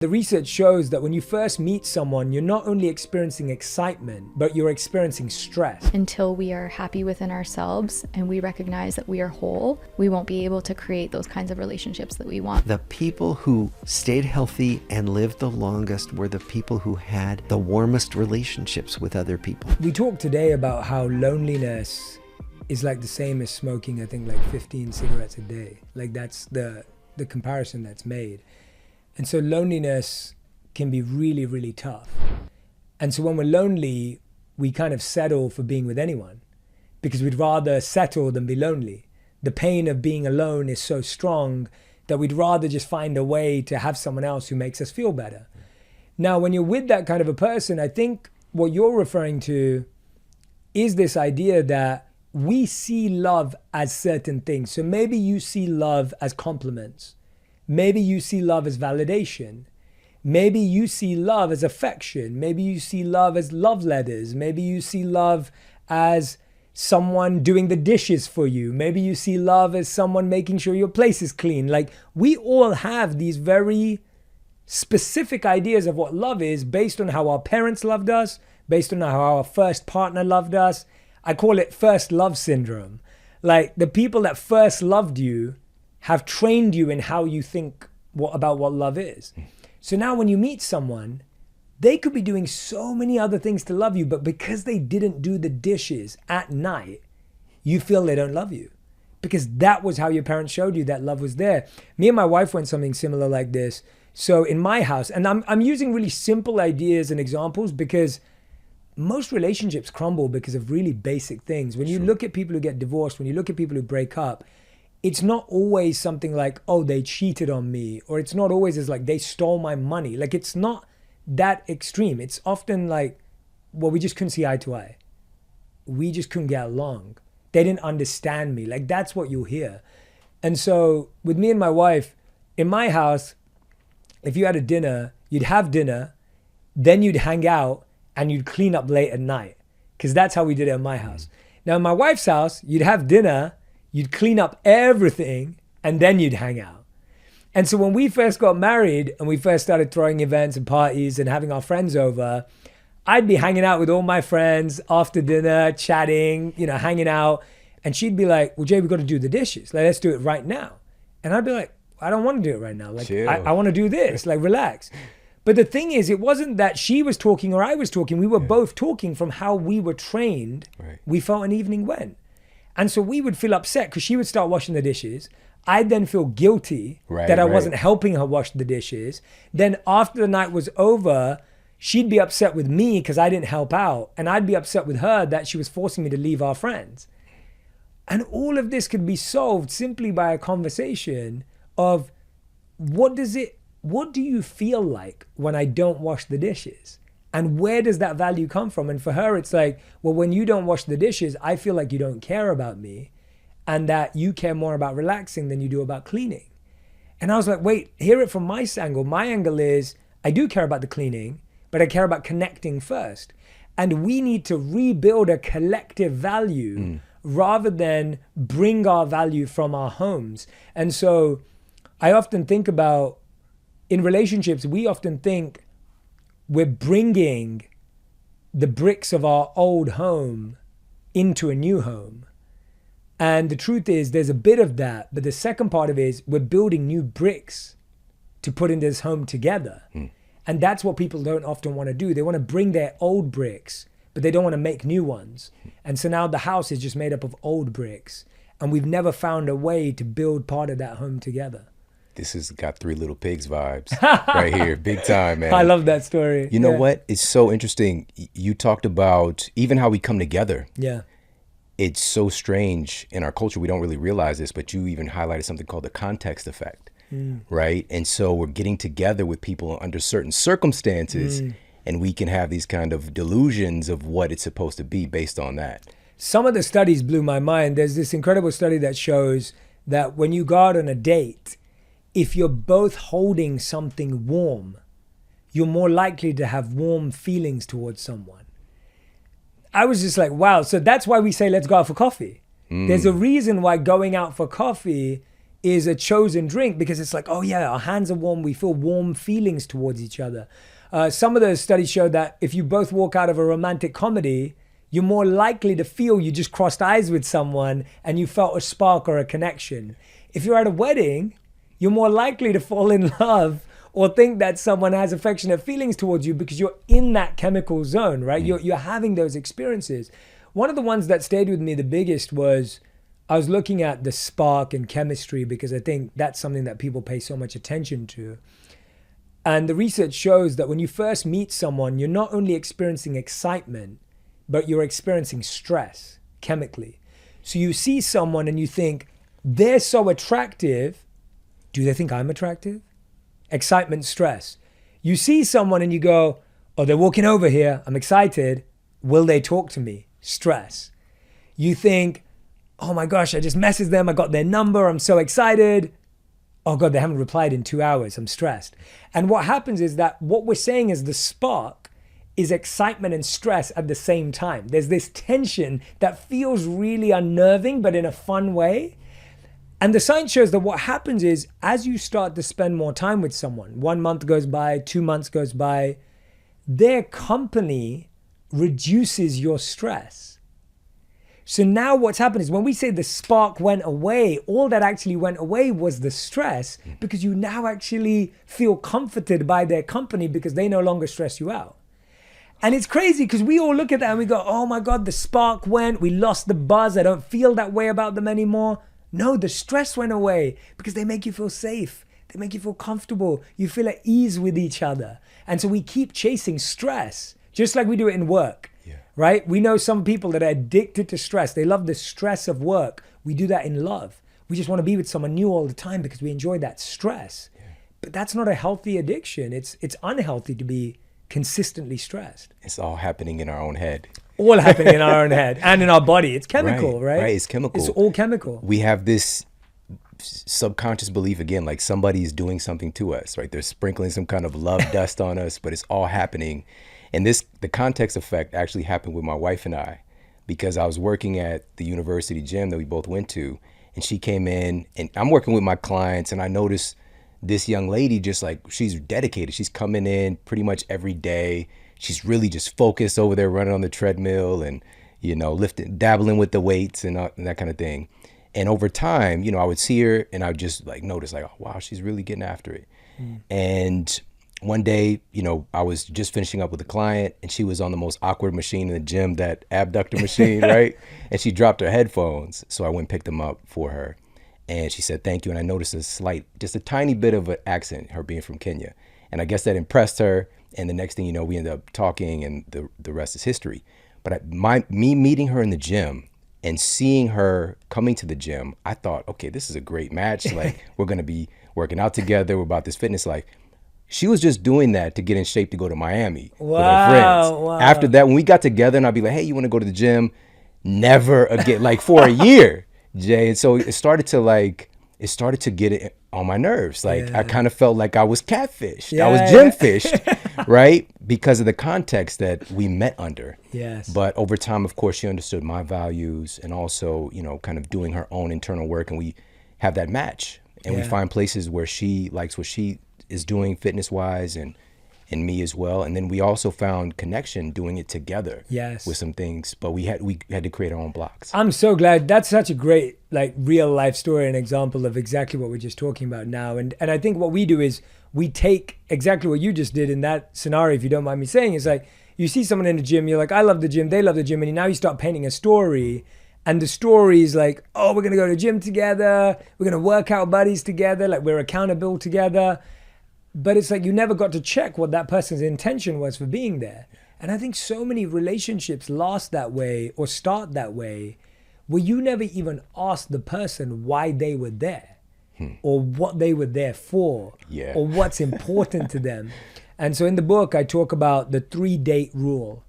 The research shows that when you first meet someone, you're not only experiencing excitement, but you're experiencing stress. Until we are happy within ourselves and we recognize that we are whole, we won't be able to create those kinds of relationships that we want. The people who stayed healthy and lived the longest were the people who had the warmest relationships with other people. We talked today about how loneliness is like the same as smoking, I think, like 15 cigarettes a day. Like that's the comparison that's made. And so loneliness can be really, really tough. And so when we're lonely, we kind of settle for being with anyone because we'd rather settle than be lonely. The pain of being alone is so strong that we'd rather just find a way to have someone else who makes us feel better. Now, when you're with that kind of a person, I think what you're referring to is this idea that we see love as certain things. So maybe you see love as compliments. Maybe you see love as validation. Maybe you see love as affection. Maybe you see love as love letters. Maybe you see love as someone doing the dishes for you. Maybe you see love as someone making sure your place is clean. Like, we all have these very specific ideas of what love is based on how our parents loved us, based on how our first partner loved us. I call it first love syndrome. Like, the people that first loved you have trained you in how you think about what love is. So now when you meet someone, they could be doing so many other things to love you, but because they didn't do the dishes at night, you feel they don't love you. Because that was how your parents showed you that love was there. Me and my wife went something similar like this. So in my house, and I'm using really simple ideas and examples because most relationships crumble because of really basic things. When you look at people who get divorced, when you look at people who break up, it's not always something like, oh, they cheated on me, or it's not always as like they stole my money. Like, it's not that extreme. It's often like, well, we just couldn't see eye to eye. We just couldn't get along. They didn't understand me. Like, that's what you'll hear. And so with me and my wife, in my house, if you had a dinner, you'd have dinner, then you'd hang out and you'd clean up late at night. Because that's how we did it in my house. Now in my wife's house, you'd have dinner, you'd clean up everything, and then you'd hang out. And so when we first got married and we first started throwing events and parties and having our friends over, I'd be hanging out with all my friends after dinner, chatting, hanging out. And she'd be like, well, Jay, we got to do the dishes. Like, let's do it right now. And I'd be like, I don't want to do it right now. Like, I want to do this. Like, relax. But the thing is, it wasn't that she was talking or I was talking. We were both talking from how we were trained. Right. We felt an evening went. And so we would feel upset because she would start washing the dishes. I'd then feel guilty that I wasn't helping her wash the dishes. Then after the night was over, she'd be upset with me because I didn't help out. And I'd be upset with her that she was forcing me to leave our friends. And all of this could be solved simply by a conversation of what do you feel like when I don't wash the dishes? And where does that value come from? And for her, it's like, well, when you don't wash the dishes, I feel like you don't care about me and that you care more about relaxing than you do about cleaning. And I was like, wait, hear it from my angle. My angle is I do care about the cleaning, but I care about connecting first. And we need to rebuild a collective value rather than bring our value from our homes. And so I often think about, in relationships, we often think we're bringing the bricks of our old home into a new home. And the truth is there's a bit of that, but the second part of it is we're building new bricks to put in this home together. And that's what people don't often want to do. They want to bring their old bricks, but they don't want to make new ones. And so now the house is just made up of old bricks. And we've never found a way to build part of that home together. This has got Three Little Pigs vibes right here. Big time, man. I love that story. You know what? It's so interesting. You talked about even how we come together. Yeah. It's so strange in our culture. We don't really realize this, but you even highlighted something called the context effect, right? And so we're getting together with people under certain circumstances and we can have these kind of delusions of what it's supposed to be based on that. Some of the studies blew my mind. There's this incredible study that shows that when you go out on a date, if you're both holding something warm, you're more likely to have warm feelings towards someone. I was just like, wow. So that's why we say, let's go out for coffee. There's a reason why going out for coffee is a chosen drink because it's like, oh yeah, our hands are warm. We feel warm feelings towards each other. Some of those studies show that if you both walk out of a romantic comedy, you're more likely to feel you just crossed eyes with someone and you felt a spark or a connection. If you're at a wedding, you're more likely to fall in love or think that someone has affectionate feelings towards you because you're in that chemical zone, right? You're having those experiences. One of the ones that stayed with me the biggest was I was looking at the spark and chemistry because I think that's something that people pay so much attention to. And the research shows that when you first meet someone, you're not only experiencing excitement, but you're experiencing stress chemically. So you see someone and you think, they're so attractive. Do they think I'm attractive? Excitement, stress. You see someone and you go, oh, they're walking over here. I'm excited. Will they talk to me? Stress. You think, oh my gosh, I just messaged them. I got their number. I'm so excited. Oh God, they haven't replied in 2 hours. I'm stressed. And what happens is that what we're saying is the spark is excitement and stress at the same time. There's this tension that feels really unnerving, but in a fun way. And the science shows that what happens is as you start to spend more time with someone, 1 month goes by, 2 months goes by, their company reduces your stress. So now what's happened is when we say the spark went away, all that actually went away was the stress because you now actually feel comforted by their company because they no longer stress you out. And it's crazy because we all look at that and we go, oh my God, the spark went, we lost the buzz, I don't feel that way about them anymore. No, the stress went away because they make you feel safe. They make you feel comfortable. You feel at ease with each other. And so we keep chasing stress, just like we do it in work. Right? We know some people that are addicted to stress. They love the stress of work. We do that in love. We just want to be with someone new all the time because we enjoy that stress. Yeah. But that's not a healthy addiction. It's unhealthy to be consistently stressed. It's all happening in our own head. All happening in our own head and in our body. It's chemical, right? Right, it's chemical. It's all chemical. We have this subconscious belief, again, like somebody's doing something to us, right? They're sprinkling some kind of love dust on us, but it's all happening. And the context effect actually happened with my wife and I, because I was working at the university gym that we both went to, and she came in and I'm working with my clients and I noticed this young lady just like, she's dedicated. She's coming in pretty much every day. She's really just focused over there running on the treadmill and, lifting, dabbling with the weights and that kind of thing. And over time, I would see her and I would just like notice like, oh, wow, she's really getting after it. And one day, I was just finishing up with a client and she was on the most awkward machine in the gym, that abductor machine, right? And she dropped her headphones. So I went and picked them up for her. And she said, thank you. And I noticed just a tiny bit of an accent, her being from Kenya. And I guess that impressed her. And the next thing you know, we ended up talking and the rest is history. But me meeting her in the gym and seeing her coming to the gym, I thought, okay, this is a great match. Like we're going to be working out together. We're about this fitness life. She was just doing that to get in shape to go to Miami with her friends. Wow. After that, when we got together and I'd be like, hey, you want to go to the gym? Never again, like for a year, Jay. And so it started to get it on my nerves. Like I kind of felt like I was catfished. I was gym fished, right? Because of the context that we met under. Yes. But over time, of course, she understood my values and also, kind of doing her own internal work. And we have that match and we find places where she likes what she is doing fitness wise and me as well. And then we also found connection doing it together with some things, but we had to create our own blocks. I'm so glad. That's such a great like real life story and example of exactly what we're just talking about now. And I think what we do is we take exactly what you just did in that scenario, if you don't mind me saying, is like you see someone in the gym, you're like, I love the gym, they love the gym. And now you start painting a story. And the story is like, oh, we're going to go to the gym together. We're going to work out buddies together. Like we're accountable together. But it's like you never got to check what that person's intention was for being there. And I think so many relationships last that way or start that way where you never even ask the person why they were there or what they were there for or what's important to them. And so in the book, I talk about the 3-date rule.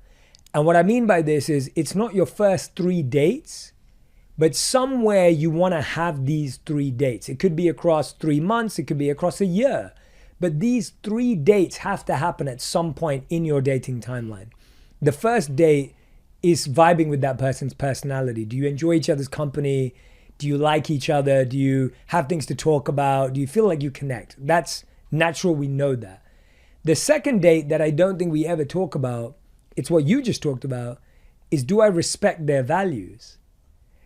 And what I mean by this is it's not your first 3 dates, but somewhere you want to have these 3 dates. It could be across 3 months. It could be across a year. But these 3 dates have to happen at some point in your dating timeline. The first date is vibing with that person's personality. Do you enjoy each other's company? Do you like each other? Do you have things to talk about? Do you feel like you connect? That's natural, we know that. The second date that I don't think we ever talk about, it's what you just talked about, is do I respect their values?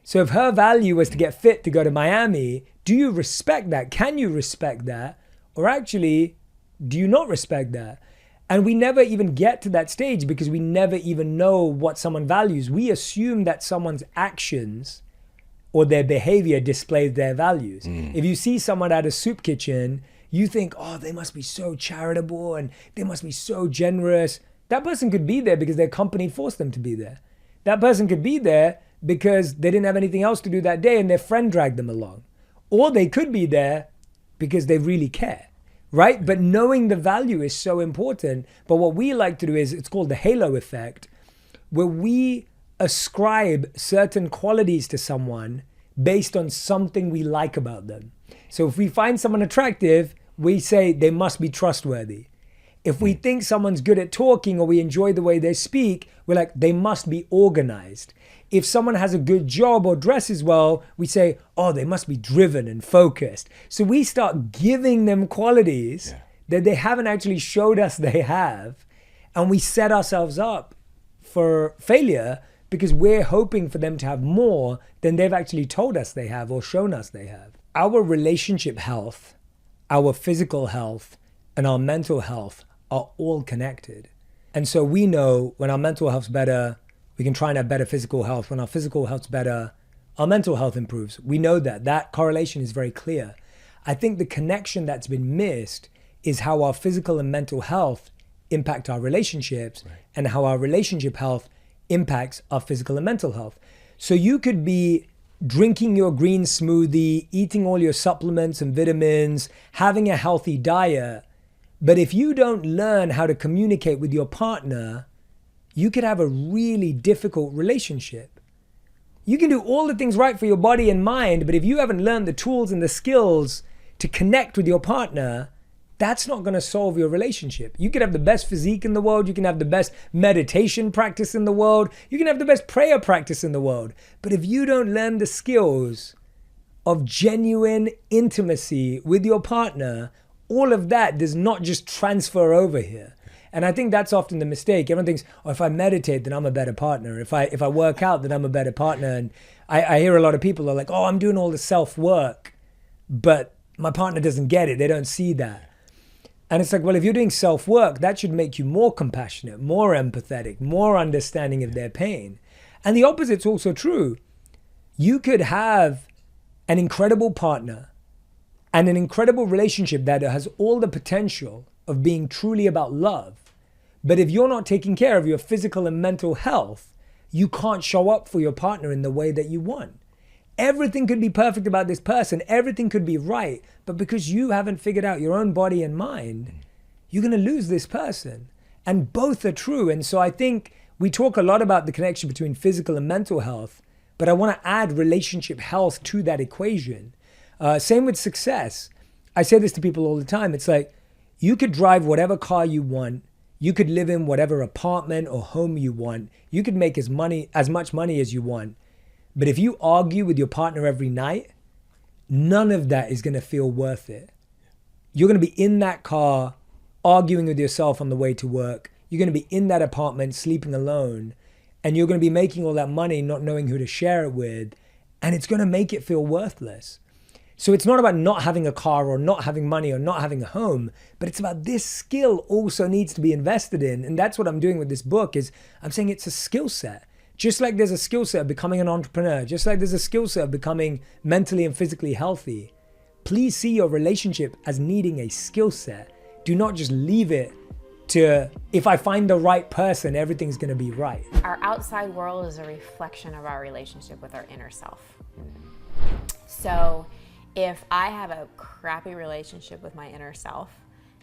So if her value was to get fit to go to Miami, do you respect that? Can you respect that? Or actually, do you not respect that? And we never even get to that stage because we never even know what someone values. We assume that someone's actions or their behavior displays their values. If you see someone at a soup kitchen, you think, oh, they must be so charitable and they must be so generous. That person could be there because their company forced them to be there. That person could be there because they didn't have anything else to do that day and their friend dragged them along. Or they could be there because they really care, right? But knowing the value is so important. But what we like to do is, it's called the halo effect, where we ascribe certain qualities to someone based on something we like about them. So if we find someone attractive, we say they must be trustworthy. If we think someone's good at talking or we enjoy the way they speak, we're like, they must be organized. If someone has a good job or dresses well, we say, oh, they must be driven and focused. So we start giving them qualities that they haven't actually showed us they have. And we set ourselves up for failure because we're hoping for them to have more than they've actually told us they have or shown us they have. Our relationship health, our physical health, and our mental health are all connected. And so we know when our mental health's better, we can try and have better physical health. When our physical health's better, our mental health improves. We know that. That correlation is very clear. I think the connection that's been missed is how our physical and mental health impact our relationships and how our relationship health impacts our physical and mental health. So you could be drinking your green smoothie, eating all your supplements and vitamins, having a healthy diet, but if you don't learn how to communicate with your partner, you could have a really difficult relationship. You can do all the things right for your body and mind, but if you haven't learned the tools and the skills to connect with your partner, that's not going to solve your relationship. You can have the best physique in the world. You can have the best meditation practice in the world. You can have the best prayer practice in the world. But if you don't learn the skills of genuine intimacy with your partner, all of that does not just transfer over here. And I think that's often the mistake. Everyone thinks, oh, if I meditate, then I'm a better partner. If I work out, then I'm a better partner. And I hear a lot of people are like, oh, I'm doing all the self-work, but my partner doesn't get it. They don't see that. And it's like, well, if you're doing self-work, that should make you more compassionate, more empathetic, more understanding of their pain. And the opposite's also true. You could have an incredible partner and an incredible relationship that has all the potential of being truly about love. But if you're not taking care of your physical and mental health, you can't show up for your partner in the way that you want. Everything could be perfect about this person. Everything could be right. But because you haven't figured out your own body and mind, you're going to lose this person. And both are true. And so I think we talk a lot about the connection between physical and mental health, but I want to add relationship health to that equation. Same with success. I say this to people all the time. It's like, you could drive whatever car you want. You could live in whatever apartment or home you want. You could make as much money as you want. But if you argue with your partner every night, none of that is going to feel worth it. You're going to be in that car arguing with yourself on the way to work. You're going to be in that apartment sleeping alone. And you're going to be making all that money not knowing who to share it with. And it's going to make it feel worthless. So it's not about not having a car or not having money or not having a home, but it's about this skill also needs to be invested in. And that's what I'm doing with this book is I'm saying it's a skill set. Just like there's a skill set of becoming an entrepreneur, just like there's a skill set of becoming mentally and physically healthy, please see your relationship as needing a skill set. Do not just leave it to, if I find the right person, everything's going to be right. Our outside world is a reflection of our relationship with our inner self. So if I have a crappy relationship with my inner self,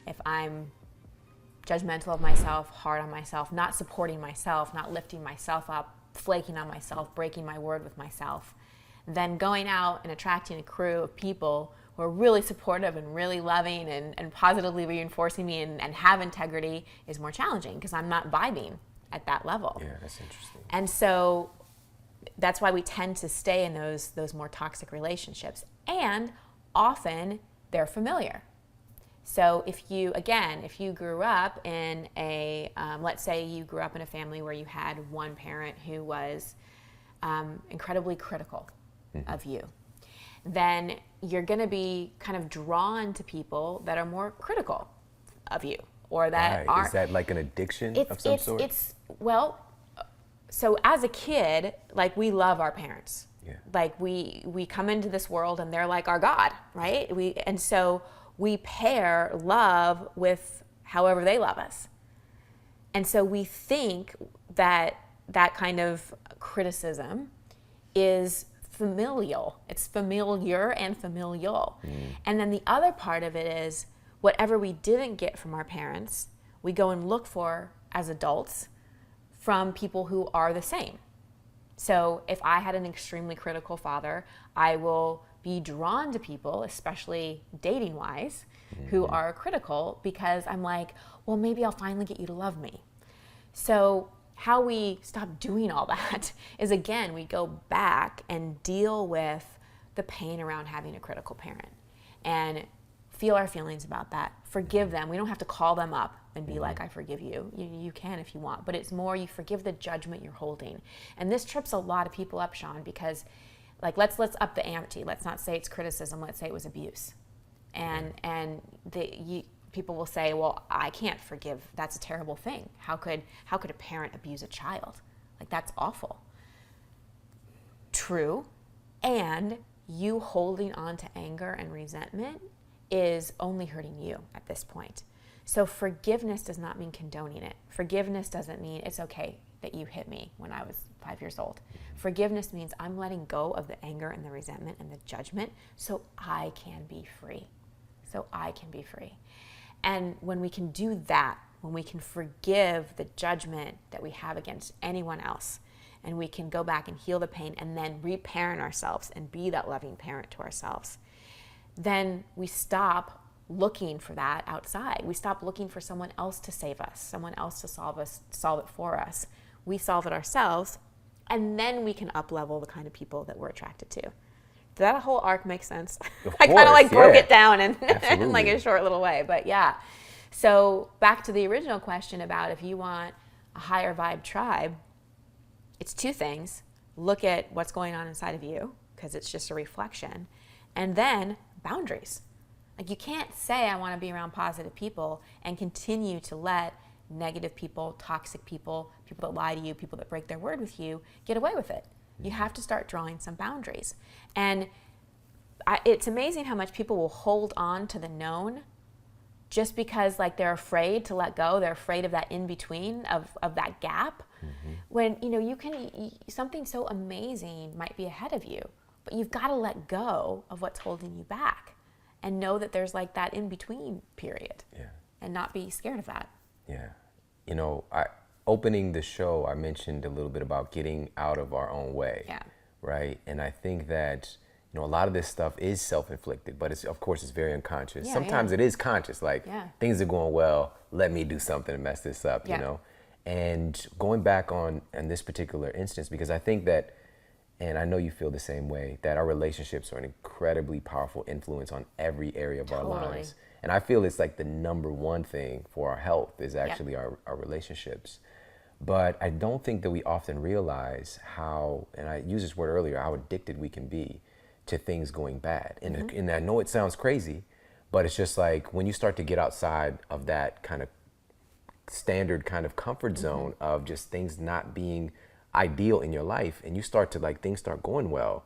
if I'm judgmental of myself, hard on myself, not supporting myself, not lifting myself up, flaking on myself, breaking my word with myself, then going out and attracting a crew of people who are really supportive and really loving and positively reinforcing me and have integrity is more challenging because I'm not vibing at that level. Yeah, that's interesting. And so that's why we tend to stay in those more toxic relationships. And often they're familiar. So if you grew up in let's say you grew up in a family where you had one parent who was incredibly critical of you, then you're going to be kind of drawn to people that are more critical of you, or that are. Is that like an addiction of some sort? So as a kid, like, we love our parents. Yeah. Like we come into this world and they're like our God, right? And so we pair love with however they love us. And so we think that kind of criticism is familial. It's familiar and familial. And then the other part of it is whatever we didn't get from our parents, we go and look for as adults from people who are the same. So if I had an extremely critical father, I will be drawn to people, especially dating-wise, who are critical, because I'm like, well, maybe I'll finally get you to love me. So how we stop doing all that is, again, we go back and deal with the pain around having a critical parent and feel our feelings about that. Forgive them. We don't have to call them up and be like, I forgive you. You can if you want, but it's more you forgive the judgment you're holding. And this trips a lot of people up, Shawn, because like let's up the ante. Let's not say it's criticism. Let's say it was abuse. And people will say, well, I can't forgive. That's a terrible thing. How could a parent abuse a child? Like, that's awful. True. And you holding on to anger and resentment is only hurting you at this point. So forgiveness does not mean condoning it. Forgiveness doesn't mean it's okay that you hit me when I was 5 years old. Forgiveness means I'm letting go of the anger and the resentment and the judgment so I can be free. So I can be free. And when we can do that, when we can forgive the judgment that we have against anyone else, and we can go back and heal the pain and then reparent ourselves and be that loving parent to ourselves, then we stop looking for that outside. We stop looking for someone else to save us, someone else to solve it for us. We solve it ourselves, and then we can up-level the kind of people that we're attracted to. Did that whole arc make sense? I kind of broke it down in like a short little way, but yeah. So back to the original question about if you want a higher vibe tribe, it's two things. Look at what's going on inside of you, because it's just a reflection, and then boundaries. Like, you can't say I want to be around positive people and continue to let negative people, toxic people, people that lie to you, people that break their word with you, get away with it. You have to start drawing some boundaries. And it's amazing how much people will hold on to the known just because, like, they're afraid to let go. They're afraid of that in-between, of that gap. When, something so amazing might be ahead of you, but you've got to let go of what's holding you back and know that there's like that in-between period, and not be scared of that. Yeah. Opening the show, I mentioned a little bit about getting out of our own way. Yeah. Right? And I think that, a lot of this stuff is self-inflicted, but of course it's very unconscious. Sometimes it is conscious, like things are going well, let me do something to mess this up, you know? And going back on this particular instance, because I think that, and I know you feel the same way, that our relationships are an incredibly powerful influence on every area of our lives. And I feel it's like the number one thing for our health is actually our relationships. But I don't think that we often realize how, and I used this word earlier, how addicted we can be to things going bad. And I know it sounds crazy, but it's just like when you start to get outside of that kind of standard kind of comfort zone of just things not being ideal in your life, and you start to, like, things start going well,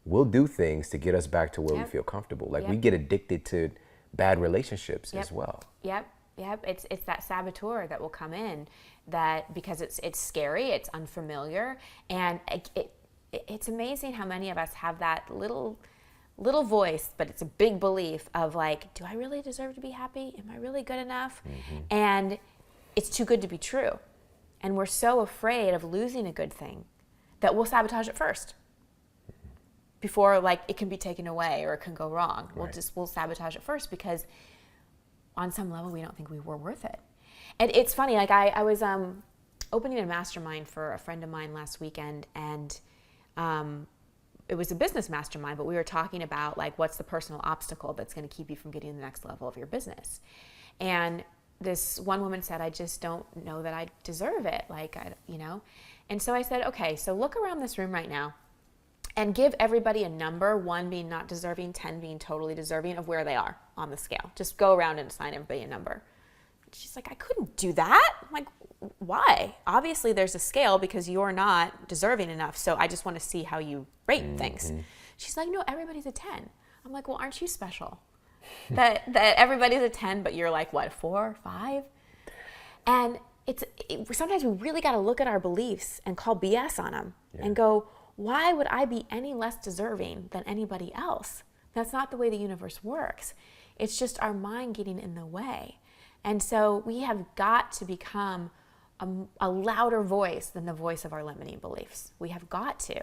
we'll do things to get us back to where we feel comfortable. Like, we get addicted to bad relationships as well. It's that saboteur that will come in, that because it's scary, it's unfamiliar, and it's amazing how many of us have that little voice, but it's a big belief of, like, do I really deserve to be happy? Am I really good enough? And it's too good to be true. And we're so afraid of losing a good thing that we'll sabotage it first before, like, it can be taken away or it can go wrong. We'll sabotage it first because on some level we don't think we were worth it. And it's funny, like, I was opening a mastermind for a friend of mine last weekend, and it was a business mastermind, but we were talking about like what's the personal obstacle that's going to keep you from getting to the next level of your business. And this one woman said, I just don't know that I deserve it, And so I said, okay, so look around this room right now and give everybody a number, 1 being not deserving, 10 being totally deserving, of where they are on the scale. Just go around and assign everybody a number. She's like, I couldn't do that. I'm like, why? Obviously there's a scale because you're not deserving enough. So I just want to see how you rate things. She's like, no, everybody's a 10. I'm like, well, aren't you special? that everybody's a 10, but you're like, what, 4, 5? And sometimes we really got to look at our beliefs and call BS on them and go, why would I be any less deserving than anybody else? That's not the way the universe works. It's just our mind getting in the way. And so we have got to become a louder voice than the voice of our limiting beliefs. We have got to.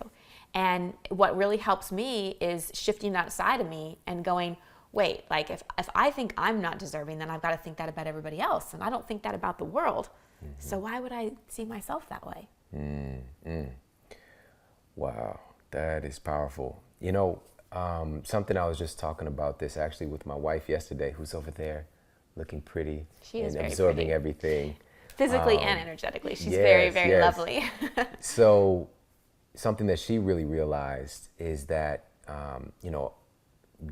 And what really helps me is shifting that side of me and going, wait, like if I think I'm not deserving, then I've got to think that about everybody else. And I don't think that about the world. So why would I see myself that way? Wow, that is powerful. Something I was just talking about this actually with my wife yesterday, who's over there looking pretty and absorbing pretty. Everything. Physically and energetically. She's very, very lovely. So something that she really realized is that,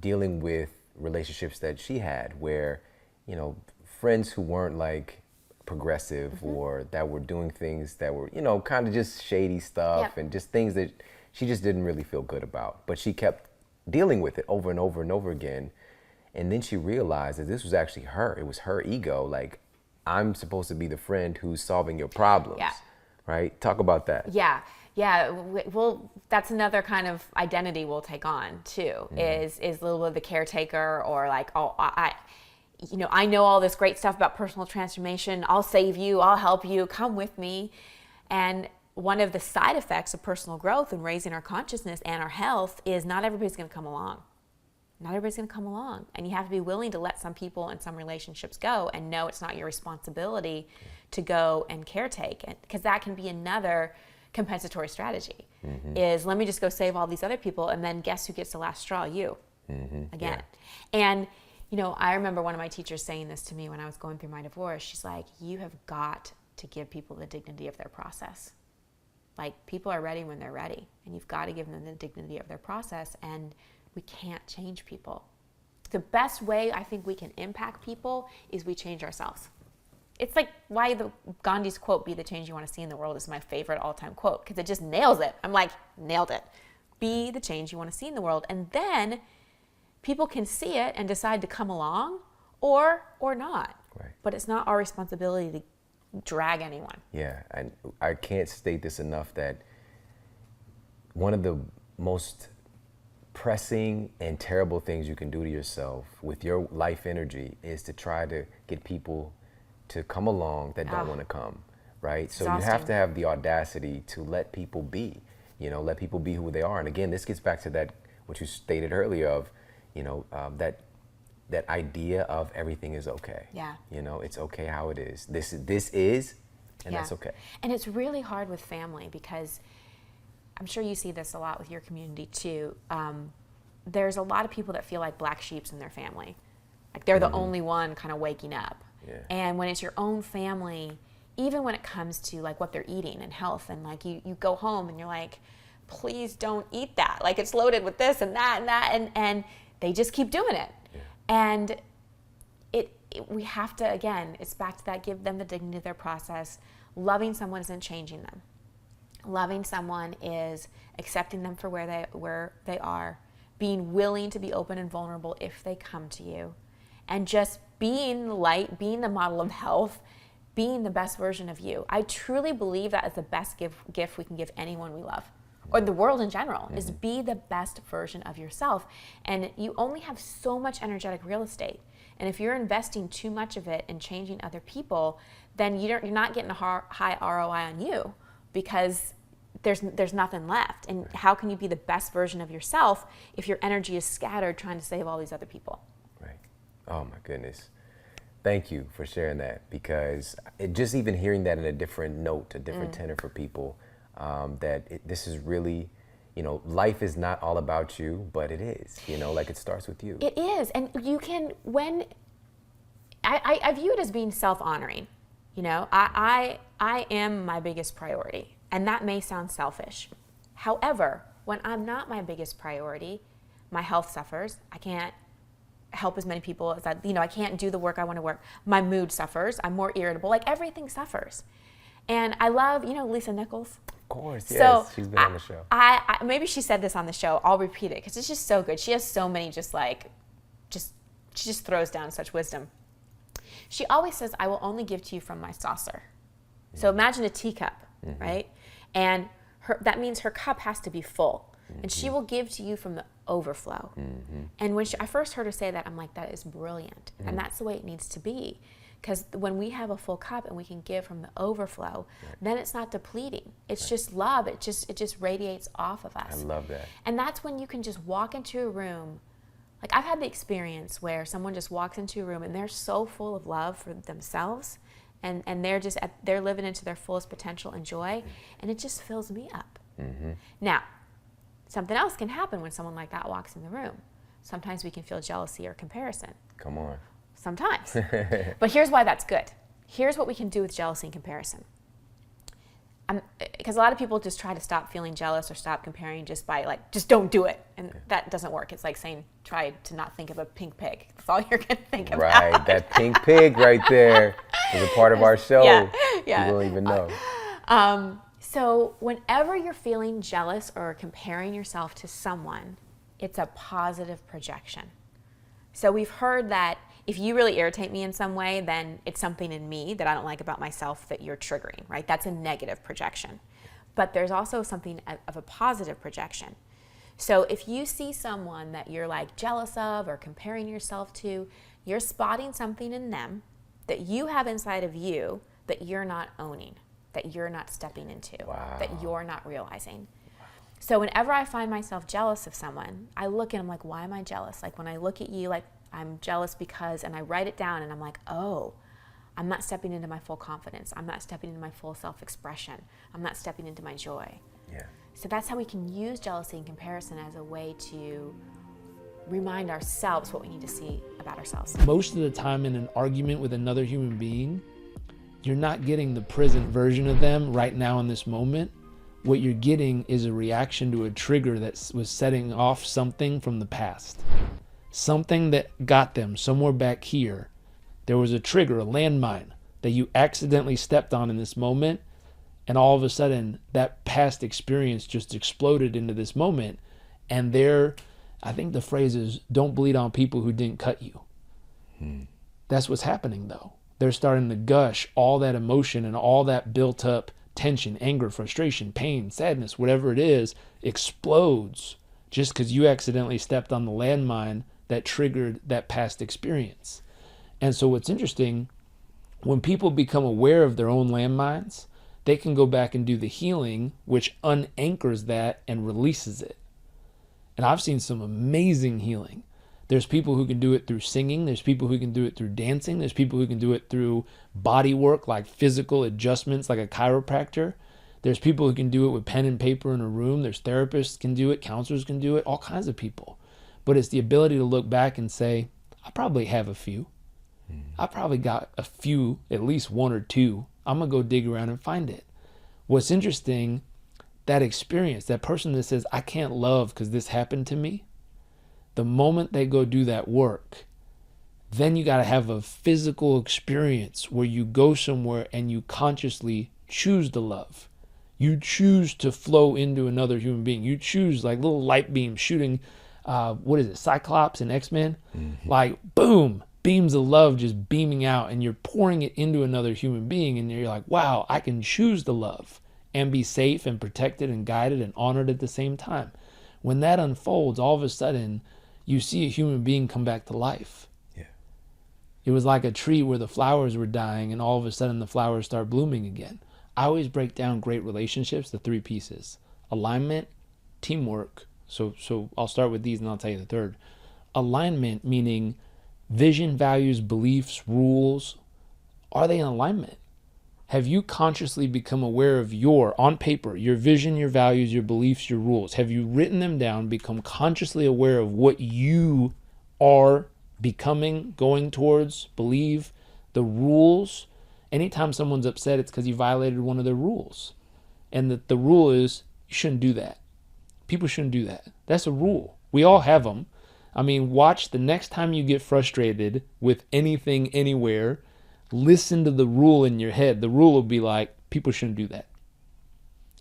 dealing with relationships that she had where, friends who weren't like progressive or that were doing things that were, kind of just shady stuff and just things that she just didn't really feel good about. But she kept dealing with it over and over and over again. And then she realized that this was actually her. It was her ego. Like, I'm supposed to be the friend who's solving your problems. Yeah. Right? Talk about that. Yeah. Yeah. Well, that's another kind of identity we'll take on too, is a little bit of the caretaker, or like, oh, I know all this great stuff about personal transformation. I'll save you. I'll help you. Come with me. And one of the side effects of personal growth and raising our consciousness and our health is not everybody's going to come along. Not everybody's going to come along. And you have to be willing to let some people and some relationships go and know it's not your responsibility to go and caretake. Because that can be another compensatory strategy, is let me just go save all these other people, and then guess who gets the last straw? You. Again. Yeah. And, I remember one of my teachers saying this to me when I was going through my divorce. She's like, you have got to give people the dignity of their process. Like, people are ready when they're ready, and you've got to give them the dignity of their process. And we can't change people. The best way I think we can impact people is we change ourselves. It's like why the Gandhi's quote, be the change you want to see in the world, is my favorite all-time quote, because it just nails it. I'm like, nailed it. Be the change you want to see in the world. And then people can see it and decide to come along or not. Right. But it's not our responsibility to drag anyone. Yeah, and I can't state this enough that one of the most pressing and terrible things you can do to yourself with your life energy is to try to get people to come along that don't want to come, right? So you have to have the audacity to let people be, let people be who they are. And again, this gets back to that, what you stated earlier of, that idea of everything is okay. Yeah. It's okay how it is. This is, and that's okay. And it's really hard with family, because I'm sure you see this a lot with your community too. There's a lot of people that feel like black sheeps in their family. Like they're the only one kind of waking up. Yeah. And when it's your own family, even when it comes to like what they're eating and health, and like you go home and you're like, please don't eat that. Like, it's loaded with this and that and that. And they just keep doing it. Yeah. And we have to, again, it's back to that, give them the dignity of their process. Loving someone isn't changing them. Loving someone is accepting them for where they are, being willing to be open and vulnerable if they come to you, and just being the light, being the model of health, being the best version of you. I truly believe that is the best gift we can give anyone we love, or the world in general, is be the best version of yourself. And you only have so much energetic real estate. And if you're investing too much of it in changing other people, then you're not getting a high ROI on you, because there's nothing left. And how can you be the best version of yourself if your energy is scattered trying to save all these other people? Right. Oh my goodness. Thank you for sharing that, because just even hearing that in a different note, a different tenor for people, this is really, life is not all about you, but it is, like it starts with you. It is. And you can, I view it as being self-honoring. I am my biggest priority, and that may sound selfish. However, when I'm not my biggest priority, my health suffers. I can't help as many people as I can't do the work I want to work. My mood suffers. I'm more irritable. Like, everything suffers. And I love, Lisa Nichols. Of course, yes. So she's been on the show. I maybe she said this on the show. I'll repeat it because it's just so good. She has so many she just throws down such wisdom. She always says, I will only give to you from my saucer. So imagine a teacup, right? And that means her cup has to be full. And she will give to you from the overflow. And when I first heard her say that, I'm like, that is brilliant. And that's the way it needs to be. Because when we have a full cup and we can give from the overflow, then it's not depleting. It's just love. It just radiates off of us. I love that. And that's when you can just walk into a room. Like, I've had the experience where someone just walks into a room and they're so full of love for themselves, and they're living into their fullest potential and joy, and it just fills me up. Now, something else can happen when someone like that walks in the room. Sometimes we can feel jealousy or comparison. Come on. Sometimes. But here's why that's good. Here's what we can do with jealousy and comparison. Because a lot of people just try to stop feeling jealous or stop comparing just by just don't do it. And that doesn't work. It's like saying, try to not think of a pink pig. That's all you're going to think about. Right. That pink pig right there is a part of our show. Yeah. You don't even know. So whenever you're feeling jealous or comparing yourself to someone, it's a positive projection. So we've heard that if you really irritate me in some way, then it's something in me that I don't like about myself that you're triggering, right? That's a negative projection. But there's also something of a positive projection. So if you see someone that you're jealous of or comparing yourself to, you're spotting something in them that you have inside of you that you're not owning, that you're not stepping into, that you're not realizing. So whenever I find myself jealous of someone, I look and I'm like, why am I jealous? Like, when I look at you, I'm jealous because, and I write it down and I'm like, oh, I'm not stepping into my full confidence. I'm not stepping into my full self-expression. I'm not stepping into my joy. Yeah. So that's how we can use jealousy and comparison as a way to remind ourselves what we need to see about ourselves. Most of the time in an argument with another human being, you're not getting the present version of them right now in this moment. What you're getting is a reaction to a trigger that was setting off something from the past. Something that got them somewhere back here. There was a trigger, a landmine that you accidentally stepped on in this moment, and all of a sudden that past experience just exploded into this moment. And I think the phrase is, don't bleed on people who didn't cut you. That's what's happening though. They're starting to gush all that emotion and all that built up tension, anger, frustration, pain, sadness, whatever it is, explodes just because you accidentally stepped on the landmine that triggered that past experience. And so what's interesting, when people become aware of their own landmines, they can go back and do the healing, which unanchors that and releases it. And I've seen some amazing healing. There's people who can do it through singing. There's people who can do it through dancing. There's people who can do it through body work, like physical adjustments, like a chiropractor. There's people who can do it with pen and paper in a room. There's therapists can do it. Counselors can do it. All kinds of people. But it's the ability to look back and say, I probably have a few. I probably got a few, at least one or two. I'm going to go dig around and find it. What's interesting, that experience, that person that says, I can't love because this happened to me, the moment they go do that work, then you got to have a physical experience where you go somewhere and you consciously choose to love. You choose to flow into another human being. You choose, like little light beams shooting, Cyclops and X-Men? Like, boom, beams of love just beaming out, and you're pouring it into another human being, and you're like, wow, I can choose to love and be safe and protected and guided and honored at the same time. When that unfolds, all of a sudden, you see a human being come back to life. Yeah. It was like a tree where the flowers were dying, and all of a sudden the flowers start blooming again. I always break down great relationships to 3 pieces: alignment, teamwork. So I'll start with these and I'll tell you the third. Alignment, meaning vision, values, beliefs, rules, are they in alignment? Have you consciously become aware of on paper, your vision, your values, your beliefs, your rules? Have you written them down, become consciously aware of what you are becoming, going towards, believe, the rules? Anytime someone's upset, it's because you violated one of their rules. And the rule is you shouldn't do that. People shouldn't do that. That's a rule. We all have them. I mean, watch the next time you get frustrated with anything, anywhere, listen to the rule in your head. The rule will be like, people shouldn't do that.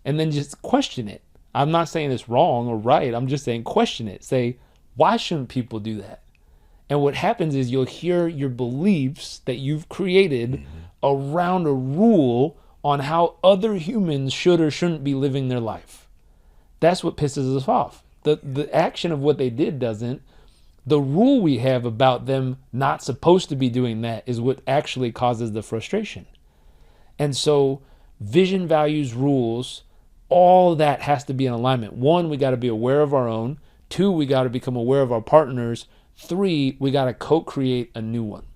And then just question it. I'm not saying it's wrong or right. I'm just saying question it. Say, why shouldn't people do that? And what happens is you'll hear your beliefs that you've created around a rule on how other humans should or shouldn't be living their life. That's what pisses us off. The action of what they did doesn't. The rule we have about them not supposed to be doing that is what actually causes the frustration. And so vision, values, rules, all that has to be in alignment. 1, we got to be aware of our own. 2, we got to become aware of our partners. 3, we got to co-create a new one.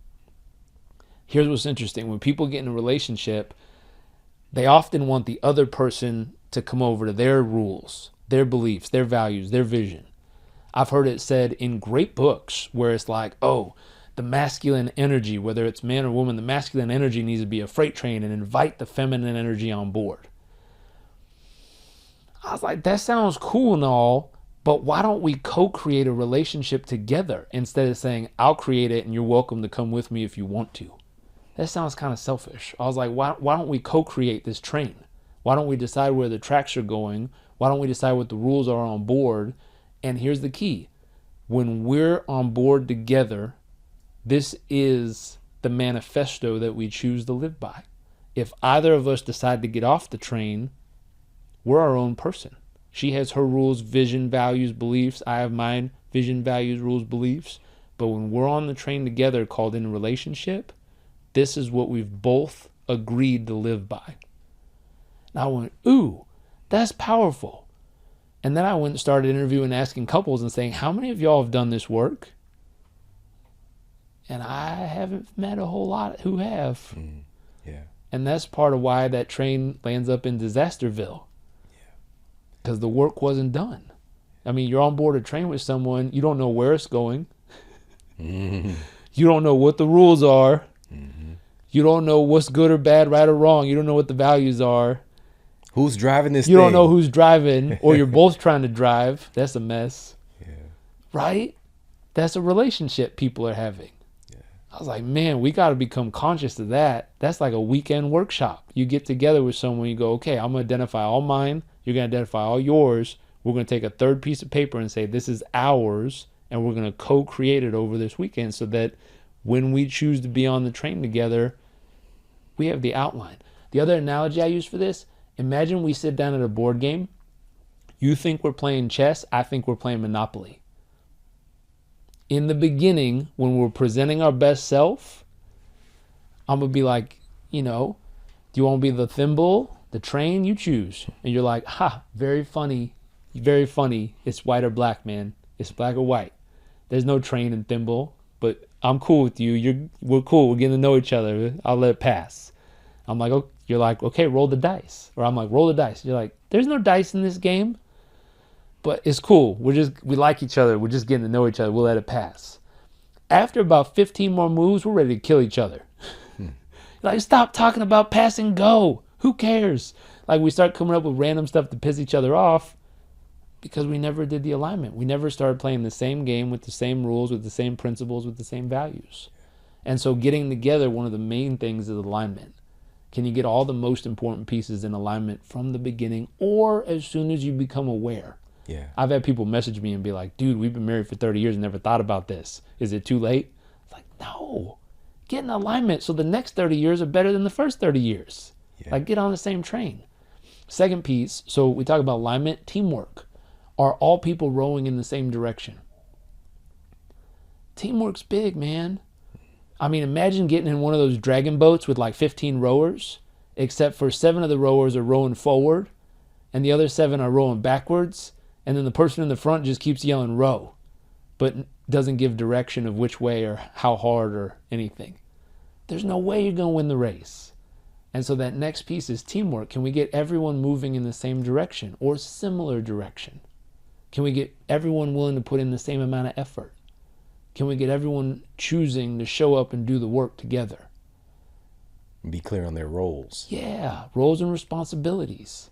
Here's what's interesting. When people get in a relationship, they often want the other person to come over to their rules, their beliefs, their values, their vision. I've heard it said in great books where it's like, oh, the masculine energy, whether it's man or woman, the masculine energy needs to be a freight train and invite the feminine energy on board. I was like, that sounds cool and all, but why don't we co-create a relationship together instead of saying, I'll create it and you're welcome to come with me if you want to? That sounds kind of selfish. I was like, why don't we co-create this train? Why don't we decide where the tracks are going? Why don't we decide what the rules are on board? And here's the key. When we're on board together, this is the manifesto that we choose to live by. If either of us decide to get off the train, we're our own person. She has her rules, vision, values, beliefs. I have mine, vision, values, rules, beliefs. But when we're on the train together called in a relationship, this is what we've both agreed to live by. And I went, ooh, that's powerful. And then I went and started interviewing, asking couples and saying, how many of y'all have done this work? And I haven't met a whole lot who have. Yeah. And that's part of why that train lands up in Disasterville. Because the work wasn't done. I mean, you're on board a train with someone, you don't know where it's going. You don't know what the rules are. You don't know what's good or bad, right or wrong. You don't know what the values are. Who's driving this You thing? don't know who's driving, or you're both trying to drive. That's a mess. Yeah. Right? That's a relationship people are having. Yeah. I was like, man, we got to become conscious of that. That's like a weekend workshop. You get together with someone, you go, okay, I'm going to identify all mine. You're going to identify all yours. We're going to take a third piece of paper and say, this is ours. And we're going to co-create it over this weekend so that when we choose to be on the train together, we have the outline. The other analogy I use for this, imagine we sit down at a board game. You think we're playing chess. I think we're playing Monopoly. In the beginning, when we're presenting our best self, I'm going to be like, do you want to be the thimble, the train? You choose. And you're like, very funny. Very funny. It's white or black, man. It's black or white. There's no train and thimble, but I'm cool with you. We're cool. We're getting to know each other. I'll let it pass. I'm like, oh, you're like, okay, roll the dice. Or I'm like, roll the dice. You're like, there's no dice in this game, but it's cool. We like each other. We're just getting to know each other. We'll let it pass. After about 15 more moves, we're ready to kill each other. Like, stop talking about pass and go. Who cares? Like, we start coming up with random stuff to piss each other off because we never did the alignment. We never started playing the same game with the same rules, with the same principles, with the same values. And so getting together, one of the main things is alignment. Can you get all the most important pieces in alignment from the beginning or as soon as you become aware? Yeah. I've had people message me and be like, dude, we've been married for 30 years and never thought about this. Is it too late? It's like, no. Get in alignment so the next 30 years are better than the first 30 years. Yeah. Like, get on the same train. Second piece, so we talk about alignment, teamwork. Are all people rowing in the same direction? Teamwork's big, man. I mean, imagine getting in one of those dragon boats with like 15 rowers, except for 7 of the rowers are rowing forward and the other 7 are rowing backwards. And then the person in the front just keeps yelling, row. But doesn't give direction of which way or how hard or anything, there's no way you're going to win the race. And so that next piece is teamwork. Can we get everyone moving in the same direction or similar direction? Can we get everyone willing to put in the same amount of effort? Can we get everyone choosing to show up and do the work together? Be clear on their roles. Yeah, roles and responsibilities.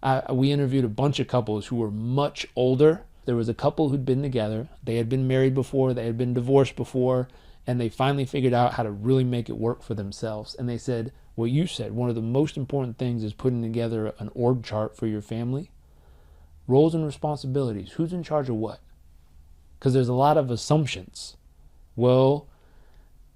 Yeah. We interviewed a bunch of couples who were much older. There was a couple who'd been together. They had been married before. They had been divorced before. And they finally figured out how to really make it work for themselves. And they said, what you said, one of the most important things is putting together an org chart for your family. Roles and responsibilities. Who's in charge of what? Because there's a lot of assumptions. Well,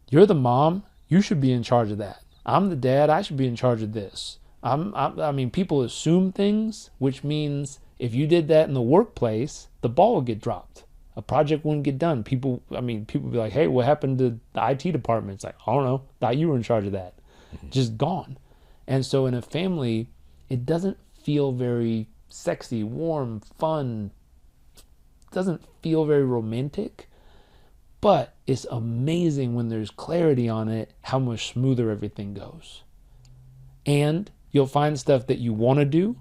you're the mom. You should be in charge of that. I'm the dad. I should be in charge of this. I mean, people assume things, which means if you did that in the workplace, the ball would get dropped. A project wouldn't get done. People be like, hey, what happened to the IT department? It's like, I don't know. Thought you were in charge of that. Just gone. And so in a family, it doesn't feel very sexy, warm, fun. It doesn't feel very romantic. But it's amazing when there's clarity on it, how much smoother everything goes. And you'll find stuff that you want to do,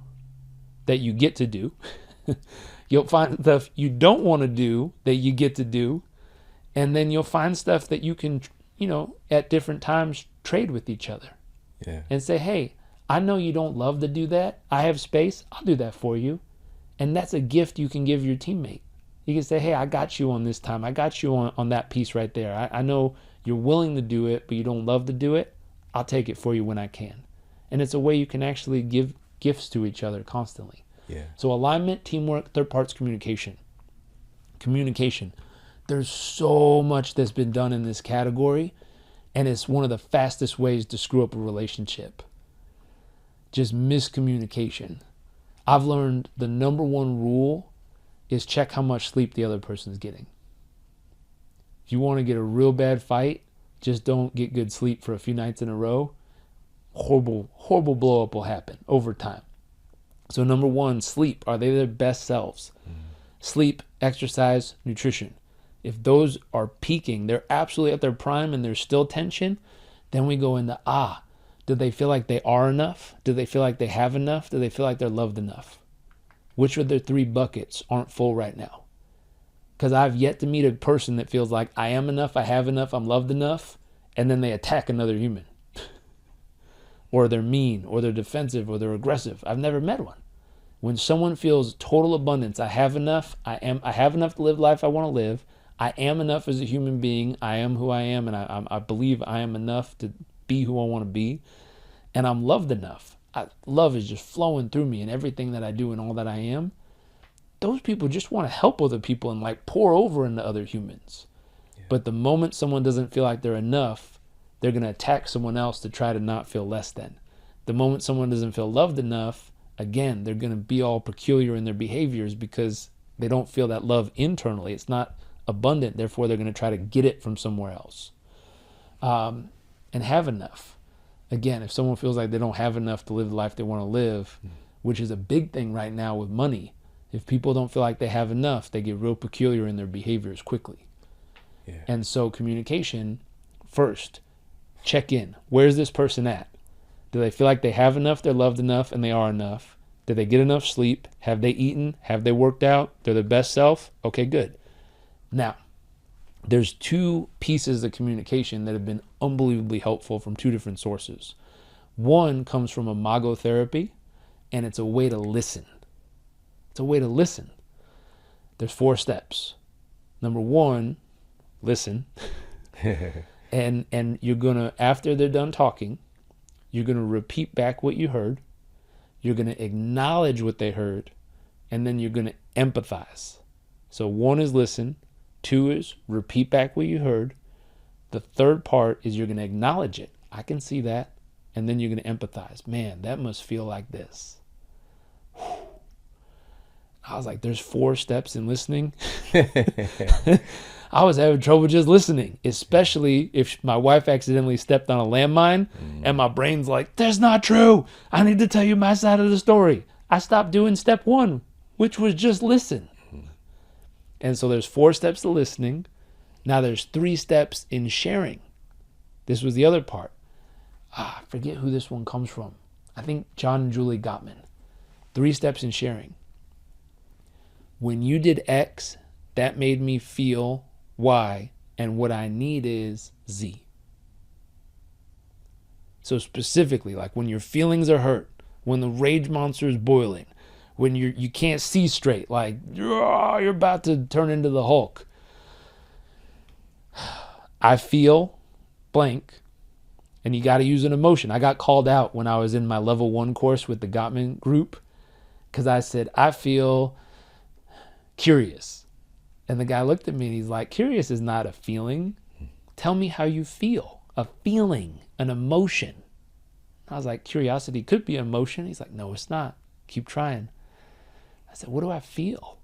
that you get to do. You'll find stuff you don't want to do that you get to do. And then you'll find stuff that you can, at different times trade with each other. Yeah. And say, hey, I know you don't love to do that. I have space. I'll do that for you. And that's a gift you can give your teammate. You can say, hey, I got you on this time. I got you on that piece right there. I know you're willing to do it, but you don't love to do it. I'll take it for you when I can. And it's a way you can actually give gifts to each other constantly. Yeah. So alignment, teamwork, third part's communication. Communication. There's so much that's been done in this category, and it's one of the fastest ways to screw up a relationship. Just miscommunication. I've learned the number one rule is check how much sleep the other person's getting. If you want to get a real bad fight, just don't get good sleep for a few nights in a row. Horrible blow up will happen over time. So number one, sleep. Are they their best selves? Sleep, exercise, nutrition. If those are peaking, they're absolutely at their prime and there's still tension, then we go into, do they feel like they are enough? Do they feel like they have enough? Do they feel like they're loved enough? Which of their three buckets aren't full right now? Because I've yet to meet a person that feels like I am enough, I have enough, I'm loved enough, and then they attack another human. Or they're mean, or they're defensive, or they're aggressive. I've never met one. When someone feels total abundance, I have enough, I have enough to live the life I want to live, I am enough as a human being, I am who I am, and I believe I am enough to be who I want to be, and I'm loved enough. Love is just flowing through me in everything that I do and all that I am. Those people just want to help other people and like pour over into other humans. Yeah. But the moment someone doesn't feel like they're enough, they're going to attack someone else to try to not feel less than. The moment someone doesn't feel loved enough, again, they're going to be all peculiar in their behaviors because they don't feel that love internally. It's not abundant. Therefore, they're going to try to get it from somewhere else. And have enough. Again, if someone feels like they don't have enough to live the life they want to live, which is a big thing right now with money, if people don't feel like they have enough, they get real peculiar in their behaviors quickly. Yeah. And so communication, first, check in. Where's this person at? Do they feel like they have enough, they're loved enough, and they are enough? Did they get enough sleep? Have they eaten? Have they worked out? They're their best self? Okay, good. Now, there's two pieces of communication that have been unbelievably helpful from two different sources. One comes from imago therapy, and it's a way to listen. It's a way to listen. There's 4 steps. Number 1, listen. and you're going to, after they're done talking, you're going to repeat back what you heard. You're going to acknowledge what they heard, and then you're going to empathize. So 1 is listen. 2 is repeat back what you heard. The third part is you're going to acknowledge it. I can see that. And then you're going to empathize. Man, that must feel like this. I was like, there's 4 steps in listening. I was having trouble just listening, especially if my wife accidentally stepped on a landmine and my brain's like, that's not true. I need to tell you my side of the story. I stopped doing step 1, which was just listen. And so there's 4 steps to listening. Now there's 3 steps in sharing. This was the other part. I forget who this one comes from. I think John and Julie Gottman. 3 steps in sharing. When you did X, that made me feel Y, and what I need is Z. So specifically, like when your feelings are hurt, when the rage monster is boiling, when you can't see straight, like you're about to turn into the Hulk. I feel blank, and you got to use an emotion. I got called out when I was in my level 1 course with the Gottman group because I said, I feel curious. And the guy looked at me and he's like, curious is not a feeling. Tell me how you feel. A feeling, an emotion. I was like, curiosity could be an emotion. He's like, no, it's not. Keep trying. I said, what do I feel?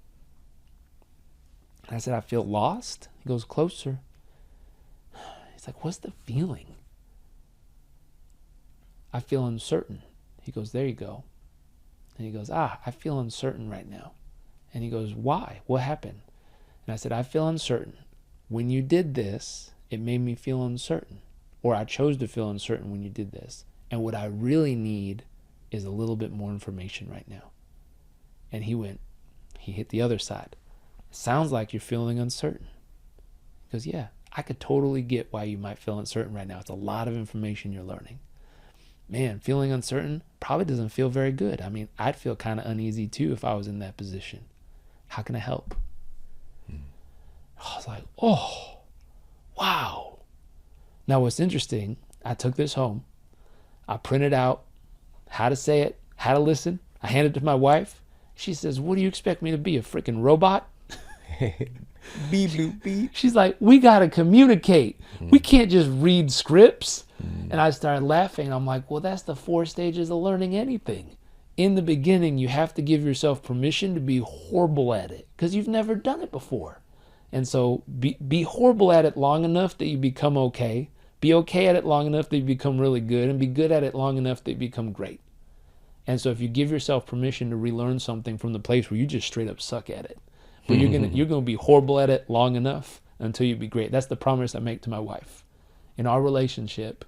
I said, I feel lost. He goes, closer. He's like, what's the feeling? I feel uncertain. He goes, there you go. And he goes, I feel uncertain right now. And he goes, why? What happened? And I said, I feel uncertain. When you did this, it made me feel uncertain. Or I chose to feel uncertain when you did this. And what I really need is a little bit more information right now. And he hit the other side. Sounds like you're feeling uncertain. He goes, yeah, I could totally get why you might feel uncertain right now. It's a lot of information you're learning. Man, feeling uncertain probably doesn't feel very good. I mean, I'd feel kind of uneasy too if I was in that position. How can I help? I was like, oh, wow. Now what's interesting, I took this home. I printed out how to say it, how to listen. I handed it to my wife. She says, what do you expect me to be, a freaking robot? Beep, bloop, beep. She's like, we got to communicate. We can't just read scripts. And I started laughing. I'm like, well, that's the 4 stages of learning anything. In the beginning, you have to give yourself permission to be horrible at it because you've never done it before. And so be horrible at it long enough that you become okay. Be okay at it long enough that you become really good, and be good at it long enough that you become great. And so if you give yourself permission to relearn something from the place where you just straight up suck at it, but you're gonna be horrible at it long enough until you be great. That's the promise I make to my wife. In our relationship,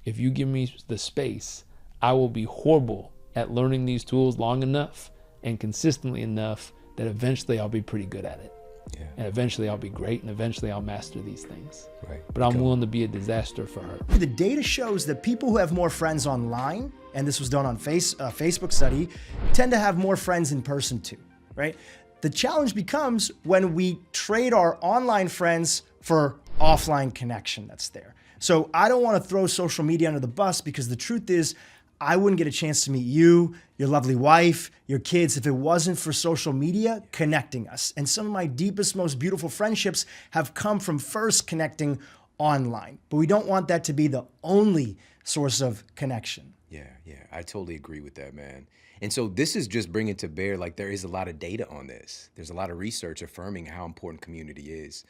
if you give me the space, I will be horrible at learning these tools long enough and consistently enough that eventually I'll be pretty good at it. Yeah. And eventually I'll be great, and eventually I'll master these things. Right. But I'm willing to be a disaster for her. The data shows that people who have more friends online, and this was done on Facebook study, tend to have more friends in person too, right? The challenge becomes when we trade our online friends for offline connection that's there. So I don't want to throw social media under the bus, because the truth is I wouldn't get a chance to meet you, your lovely wife, your kids, if it wasn't for social media connecting us. And some of my deepest, most beautiful friendships have come from first connecting online. But we don't want that to be the only source of connection. Yeah, I totally agree with that, man. And so this is just bringing to bear, like, there is a lot of data on this. There's a lot of research affirming how important community is.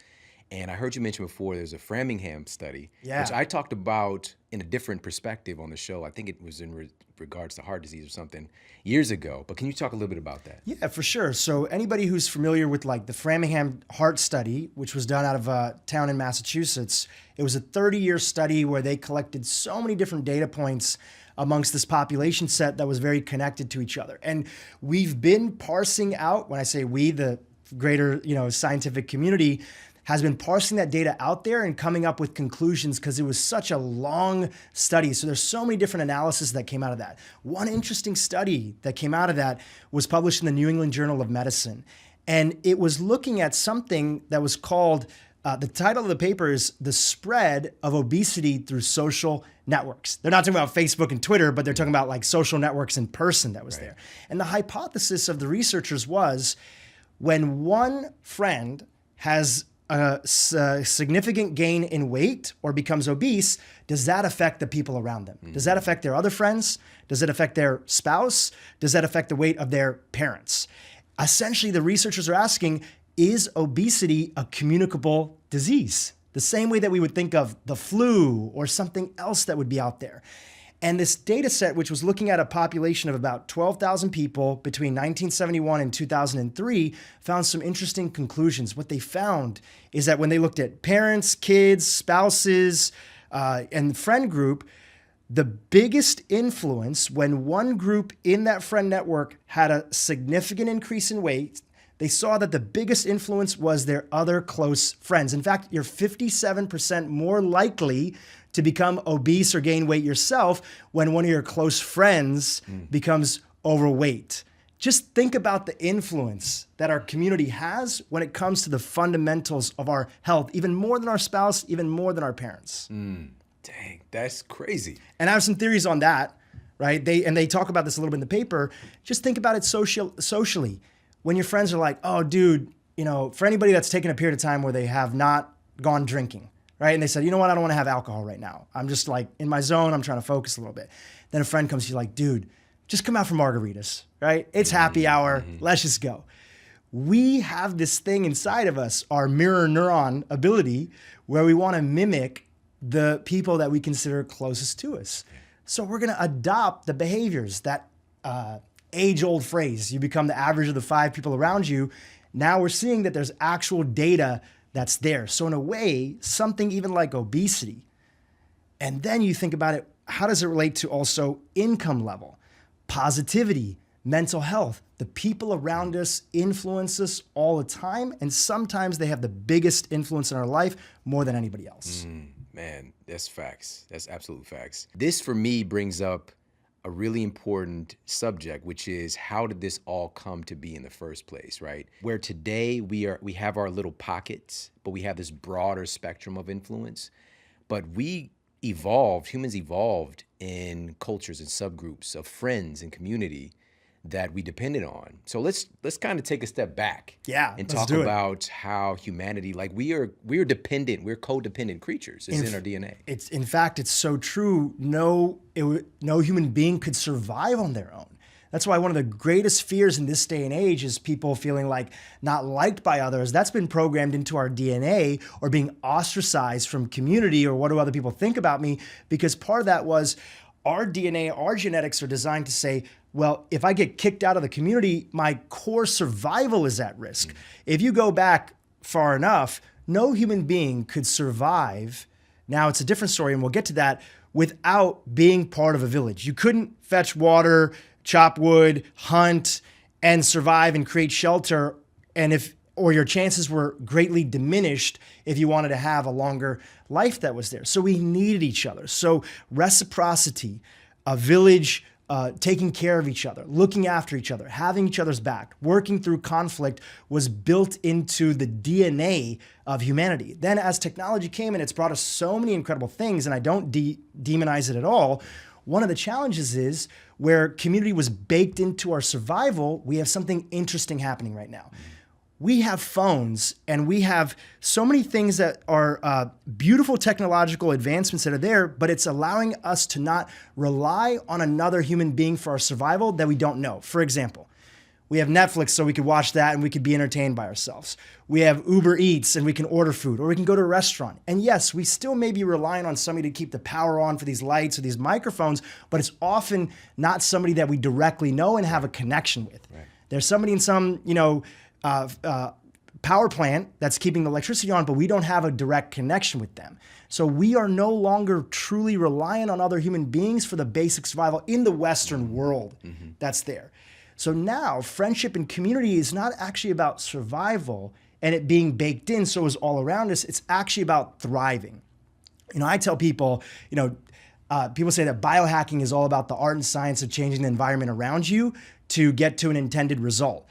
And I heard you mention before, there's a Framingham study, which I talked about in a different perspective on the show. I think it was in regards to heart disease or something years ago. But can you talk a little bit about that? Yeah, for sure. So anybody who's familiar with like the Framingham Heart Study, which was done out of a town in Massachusetts, it was a 30-year study where they collected so many different data points amongst this population set that was very connected to each other. And we've been parsing out, when I say we, the greater, scientific community, has been parsing that data out there and coming up with conclusions, because it was such a long study. So there's so many different analyses that came out of that. One interesting study that came out of that was published in the New England Journal of Medicine. And it was looking at something that was called, the title of the paper is The Spread of Obesity Through Social Networks. They're not talking about Facebook and Twitter, but they're talking about like social networks in person that was there. And the hypothesis of the researchers was, when one friend has a significant gain in weight or becomes obese, does that affect the people around them? Does that affect their other friends? Does it affect their spouse? Does that affect the weight of their parents? Essentially, the researchers are asking, is obesity a communicable disease? The same way that we would think of the flu or something else that would be out there. And this data set, which was looking at a population of about 12,000 people between 1971 and 2003, found some interesting conclusions. What they found is that when they looked at parents, kids, spouses, and the friend group, the biggest influence when one group in that friend network had a significant increase in weight, they saw that the biggest influence was their other close friends. In fact, you're 57% more likely to become obese or gain weight yourself when one of your close friends becomes overweight. Just think about the influence that our community has when it comes to the fundamentals of our health, even more than our spouse, even more than our parents. Dang, that's crazy. And I have some theories on that, right? They talk about this a little bit in the paper. Just think about it socially. When your friends are like, oh, dude, for anybody that's taken a period of time where they have not gone drinking, right? And they said, you know what? I don't want to have alcohol right now. I'm just like in my zone. I'm trying to focus a little bit. Then a friend comes to you like, dude, just come out for margaritas, right? It's happy hour. Let's just go. We have this thing inside of us, our mirror neuron ability, where we want to mimic the people that we consider closest to us. So we're going to adopt the behaviors, that age-old phrase, you become the average of the 5 people around you. Now we're seeing that there's actual data that's there. So in a way, something even like obesity. And then you think about it, how does it relate to also income level, positivity, mental health? The people around us influence us all the time, and sometimes they have the biggest influence in our life more than anybody else. Man, that's facts. That's absolute facts. This for me brings up a really important subject, which is how did this all come to be in the first place, right? Where today we have our little pockets, but we have this broader spectrum of influence. But humans evolved in cultures and subgroups of friends and community that we depended on. So let's kind of take a step back, and talk about how humanity, like we're dependent, we're codependent creatures. It's in our DNA. In fact, it's so true. No human being could survive on their own. That's why one of the greatest fears in this day and age is people feeling like not liked by others. That's been programmed into our DNA, or being ostracized from community, or what do other people think about me? Because part of that was our DNA, our genetics are designed to say, well, if I get kicked out of the community, my core survival is at risk. If you go back far enough, no human being could survive. Now it's a different story, and we'll get to that, without being part of a village. You couldn't fetch water, chop wood, hunt, and survive and create shelter, or your chances were greatly diminished if you wanted to have a longer life that was there. So we needed each other. So reciprocity, a village, taking care of each other, looking after each other, having each other's back, working through conflict was built into the DNA of humanity. Then as technology came, and it's brought us so many incredible things, and I don't demonize it at all, one of the challenges is where community was baked into our survival, we have something interesting happening right now. We have phones, and we have so many things that are beautiful technological advancements that are there, but it's allowing us to not rely on another human being for our survival that we don't know. For example, we have Netflix, so we could watch that and we could be entertained by ourselves. We have Uber Eats, and we can order food, or we can go to a restaurant. And yes, we still may be relying on somebody to keep the power on for these lights or these microphones, but it's often not somebody that we directly know and have a connection with. Right. There's somebody in some, power plant that's keeping the electricity on, but we don't have a direct connection with them. So we are no longer truly reliant on other human beings for the basic survival in the Western world that's there. So now friendship and community is not actually about survival and it being baked in so is all around us. It's actually about thriving. I tell people, people say that biohacking is all about the art and science of changing the environment around you to get to an intended result.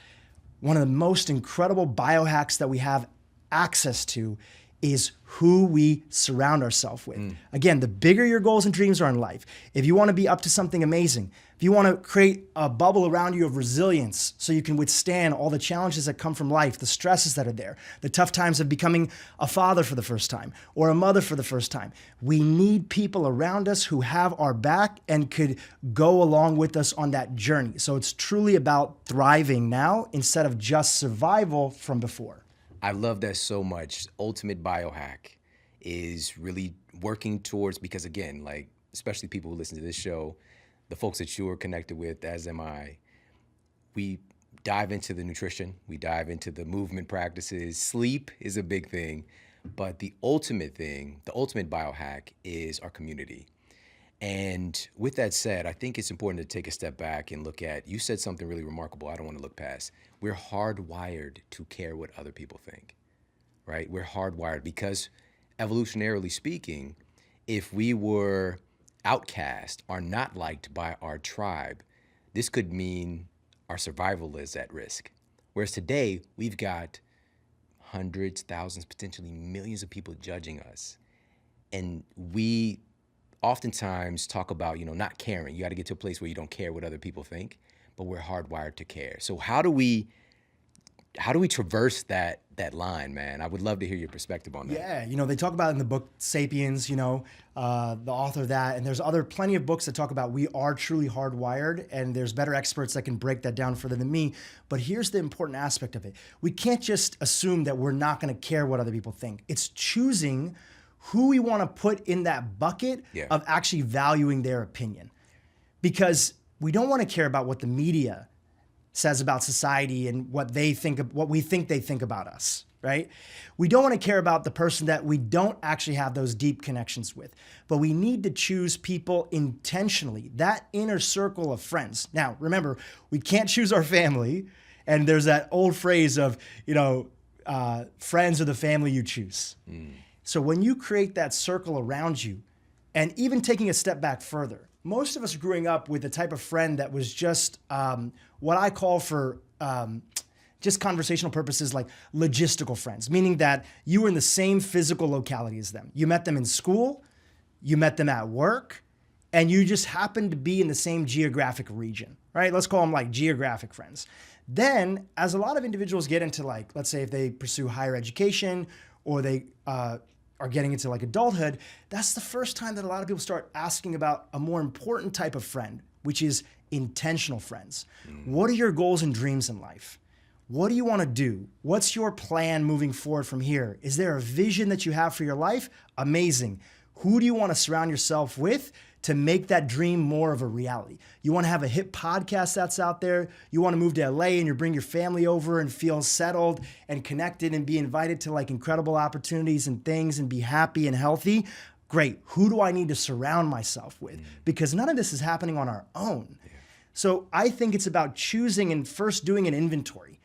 One of the most incredible biohacks that we have access to is who we surround ourselves with. Again, the bigger your goals and dreams are in life, if you want to be up to something amazing, if you want to create a bubble around you of resilience so you can withstand all the challenges that come from life, the stresses that are there, the tough times of becoming a father for the first time or a mother for the first time, we need people around us who have our back and could go along with us on that journey. So it's truly about thriving now instead of just survival from before. I love that so much. Ultimate Biohack is really working towards, because again, like especially people who listen to this show, the folks that you're connected with, as am I, we dive into the nutrition, we dive into the movement practices. Sleep is a big thing, but the ultimate thing, the ultimate biohack is our community. And with that said, I think it's important to take a step back and look at, you said something really remarkable I don't want to look past. We're hardwired to care what other people think, right? We're hardwired because evolutionarily speaking, if we were outcast or not liked by our tribe, this could mean our survival is at risk. Whereas today, we've got hundreds, thousands, potentially millions of people judging us. And we oftentimes talk about, not caring. You got to get to a place where you don't care what other people think, but we're hardwired to care. So how do we traverse that line, man? I would love to hear your perspective on that. Yeah, they talk about it in the book Sapiens, the author of that, and there's plenty of books that talk about we are truly hardwired, and there's better experts that can break that down further than me. But here's the important aspect of it. We can't just assume that we're not going to care what other people think. It's choosing who we want to put in that bucket of actually valuing their opinion. Because we don't want to care about what the media says about society and what we think they think about us, right? We don't want to care about the person that we don't actually have those deep connections with, but we need to choose people intentionally, that inner circle of friends. Now, remember, we can't choose our family, and there's that old phrase of, friends are the family you choose. So when you create that circle around you, and even taking a step back further, most of us growing up with the type of friend that was just what I call for just conversational purposes, like logistical friends, meaning that you were in the same physical locality as them. You met them in school, you met them at work, and you just happened to be in the same geographic region, right? Let's call them like geographic friends. Then, as a lot of individuals get into let's say if they pursue higher education or they are getting into adulthood, that's the first time that a lot of people start asking about a more important type of friend, which is intentional friends. What are your goals and dreams in life? What do you want to do? What's your plan moving forward from here? Is there a vision that you have for your life? Amazing. Who do you want to surround yourself with to make that dream more of a reality? You want to have a hit podcast that's out there. You want to move to LA and you bring your family over and feel settled and connected and be invited to incredible opportunities and things and be happy and healthy. Great. Who do I need to surround myself with? Because none of this is happening on our own. So I think it's about choosing and first doing an inventory.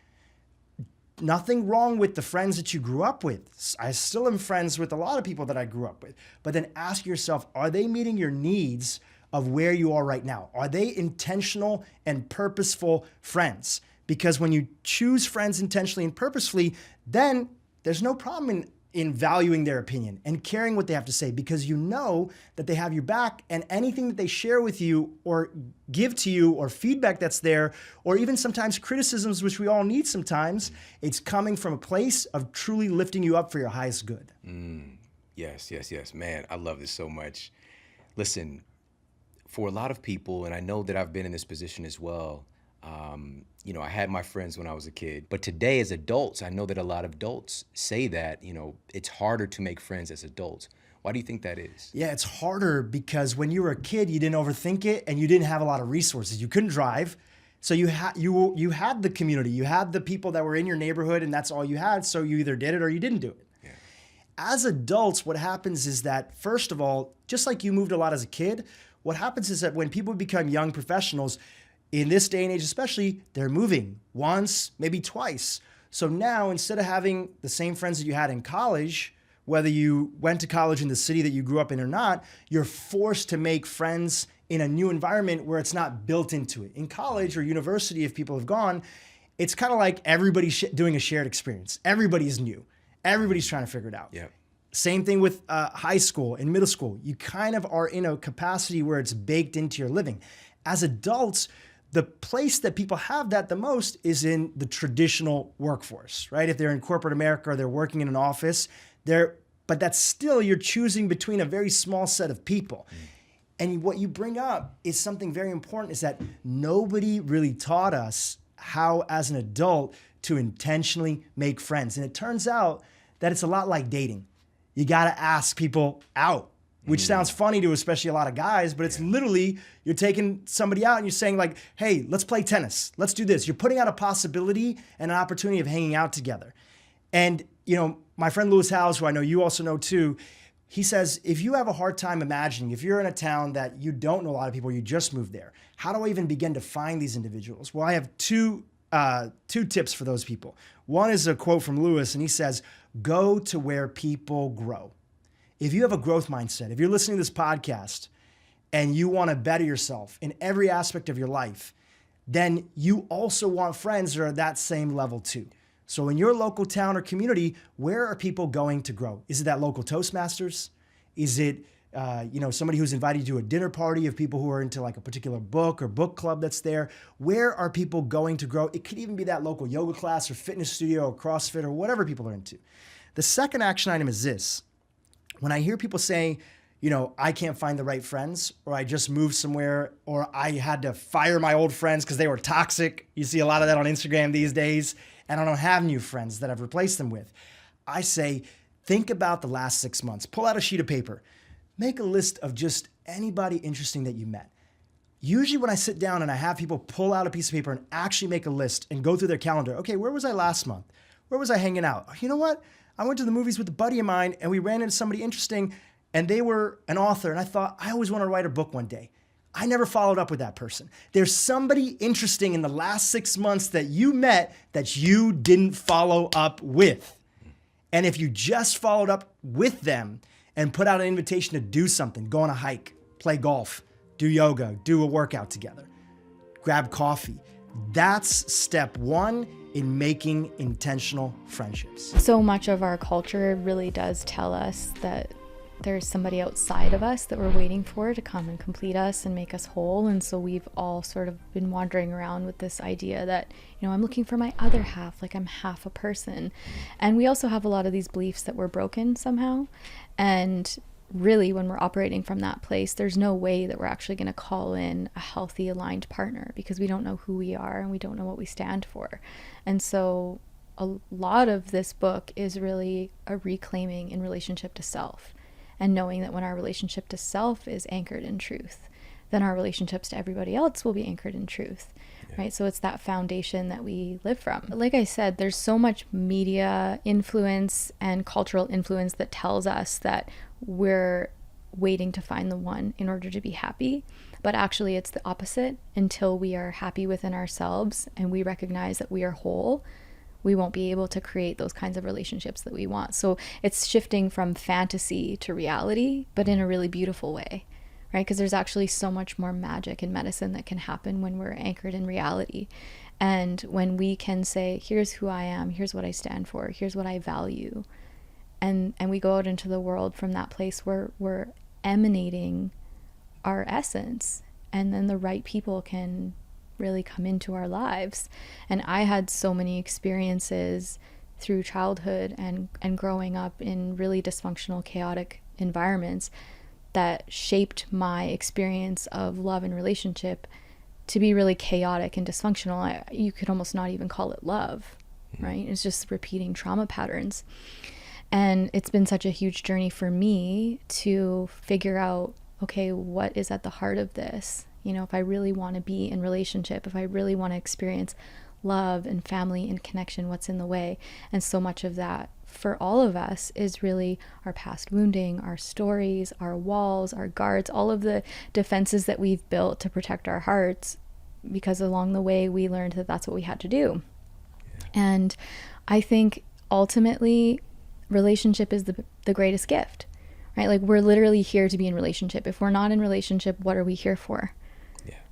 Nothing wrong with the friends that you grew up with. I still am friends with a lot of people that I grew up with. But then ask yourself, are they meeting your needs of where you are right now? Are they intentional and purposeful friends? Because when you choose friends intentionally and purposefully, then there's no problem in valuing their opinion and caring what they have to say, because you know that they have your back, and anything that they share with you or give to you or feedback that's there, or even sometimes criticisms, which we all need sometimes, it's coming from a place of truly lifting you up for your highest good. Yes. Man, I love this so much. Listen, for a lot of people, and I know that I've been in this position as well, I had my friends when I was a kid, but today as adults, I know that a lot of adults say that, it's harder to make friends as adults. Why do you think that is? Yeah, it's harder because when you were a kid, you didn't overthink it and you didn't have a lot of resources. You couldn't drive. So you had the community, you had the people that were in your neighborhood, and that's all you had. So you either did it or you didn't do it. Yeah. As adults, what happens is that, first of all, just like you moved a lot as a kid, what happens is that when people become young professionals, in this day and age especially, they're moving once, maybe twice. So now, instead of having the same friends that you had in college, whether you went to college in the city that you grew up in or not, you're forced to make friends in a new environment where it's not built into it. In college or university, if people have gone, it's kind of like everybody's doing a shared experience. Everybody's new. Everybody's trying to figure it out. Yeah. Same thing with high school and middle school. You kind of are in a capacity where it's baked into your living. As adults, the place that people have that the most is in the traditional workforce, right? If they're in corporate America or they're working in an office, but that's still, you're choosing between a very small set of people. And what you bring up is something very important, is that nobody really taught us how, as an adult, to intentionally make friends. And it turns out that it's a lot like dating. You got to ask people out. which sounds funny to especially a lot of guys, but it's literally you're taking somebody out and you're saying like, hey, let's play tennis. Let's do this. You're putting out a possibility and an opportunity of hanging out together. And, my friend Lewis Howes, who I know you also know too, he says, if you have a hard time imagining, if you're in a town that you don't know a lot of people, you just moved there, how do I even begin to find these individuals? Well, I have two tips for those people. One is a quote from Lewis, and he says, go to where people grow. If you have a growth mindset, if you're listening to this podcast and you want to better yourself in every aspect of your life, then you also want friends that are at that same level too. So in your local town or community, where are people going to grow? Is it that local Toastmasters? Is it somebody who's invited you to a dinner party of people who are into like a particular book or book club that's there? Where are people going to grow? It could even be that local yoga class or fitness studio or CrossFit or whatever people are into. The second action item is this. When I hear people saying, I can't find the right friends, or I just moved somewhere, or I had to fire my old friends because they were toxic. You see a lot of that on Instagram these days, and I don't have new friends that I've replaced them with. I say, think about the last 6 months. Pull out a sheet of paper. Make a list of just anybody interesting that you met. Usually when I sit down and I have people pull out a piece of paper and actually make a list and go through their calendar, okay, where was I last month? Where was I hanging out? You know what? I went to the movies with a buddy of mine and we ran into somebody interesting and they were an author and I thought, I always want to write a book one day. I never followed up with that person. There's somebody interesting in the last 6 months that you met that you didn't follow up with. And if you just followed up with them and put out an invitation to do something, go on a hike, play golf, do yoga, do a workout together, grab coffee, that's step one in making intentional friendships. So much of our culture really does tell us that there's somebody outside of us that we're waiting for to come and complete us and make us whole. And so we've all sort of been wandering around with this idea that, I'm looking for my other half, like I'm half a person. And we also have a lot of these beliefs that we're broken somehow. And really, when we're operating from that place, there's no way that we're actually going to call in a healthy, aligned partner because we don't know who we are and we don't know what we stand for. And so a lot of this book is really a reclaiming in relationship to self. And knowing that when our relationship to self is anchored in truth, then our relationships to everybody else will be anchored in truth, right? So it's that foundation that we live from. Like I said, there's so much media influence and cultural influence that tells us that we're waiting to find the one in order to be happy. But actually it's the opposite. Until we are happy within ourselves and we recognize that we are whole, we won't be able to create those kinds of relationships that we want. So it's shifting from fantasy to reality, but in a really beautiful way, right? Because there's actually so much more magic in medicine that can happen when we're anchored in reality. And when we can say, here's who I am, here's what I stand for, here's what I value. And we go out into the world from that place where we're emanating our essence, and then the right people can really come into our lives. And I had so many experiences through childhood and growing up in really dysfunctional, chaotic environments that shaped my experience of love and relationship to be really chaotic and dysfunctional. You could almost not even call it love, right? It's just repeating trauma patterns. And it's been such a huge journey for me to figure out, okay, what is at the heart of this? If I really want to be in relationship, if I really want to experience love and family and connection, what's in the way? And so much of that for all of us is really our past wounding, our stories, our walls, our guards, all of the defenses that we've built to protect our hearts, because along the way we learned that that's what we had to do. And I think ultimately relationship is the greatest gift, right? Like we're literally here to be in relationship. If we're not in relationship, what are we here for?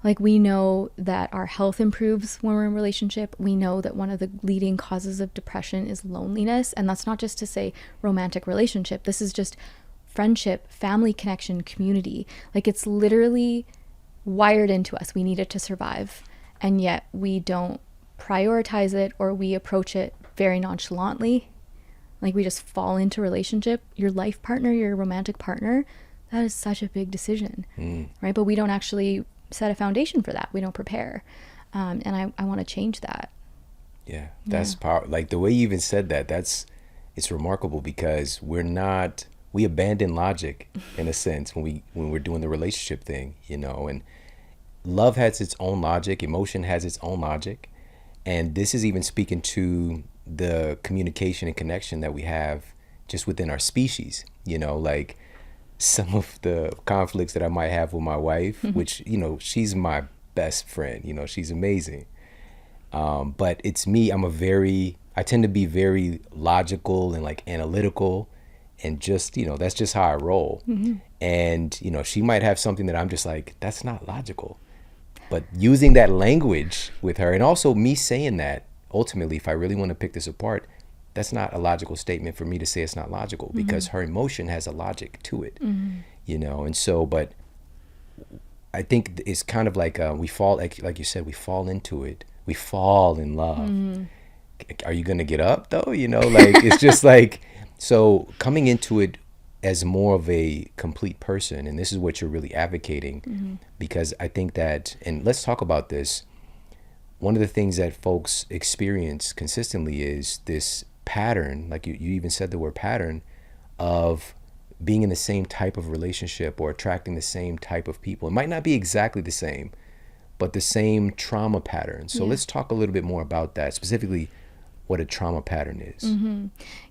Like we know that our health improves when we're in relationship. We know that one of the leading causes of depression is loneliness. And that's not just to say romantic relationship. This is just friendship, family connection, community. Like it's literally wired into us. We need it to survive. And yet we don't prioritize it, or we approach it very nonchalantly. Like we just fall into relationship. Your life partner, your romantic partner, that is such a big decision, right? But we don't actually set a foundation for that. We don't prepare. And I want to change that. Yeah, that's power. Like the way you even said that, it's remarkable, because we're not we abandon logic in a sense when we're doing the relationship thing, you know. And love has its own logic, emotion has its own logic, and this is even speaking to the communication and connection that we have just within our species, you know. Like some of the conflicts that I might have with my wife, which, you know, she's my best friend, you know, she's amazing, but it's me. I tend to be very logical and like analytical, and just, you know, that's just how I roll. And, you know, she might have something that I'm just like, that's not logical. But using that language with her, and also me saying that, ultimately, if I really want to pick this apart, that's not a logical statement for me to say it's not logical, because her emotion has a logic to it, you know. And so, but I think it's kind of like we fall, like you said, we fall into it. We fall in love. Are you going to get up though? You know, like, it's just like, so coming into it as more of a complete person, and this is what you're really advocating, because I think that, and let's talk about this, one of the things that folks experience consistently is this pattern, like you even said the word pattern, of being in the same type of relationship or attracting the same type of people. It might not be exactly the same, but the same trauma pattern. So let's talk a little bit more about that, specifically what a trauma pattern is.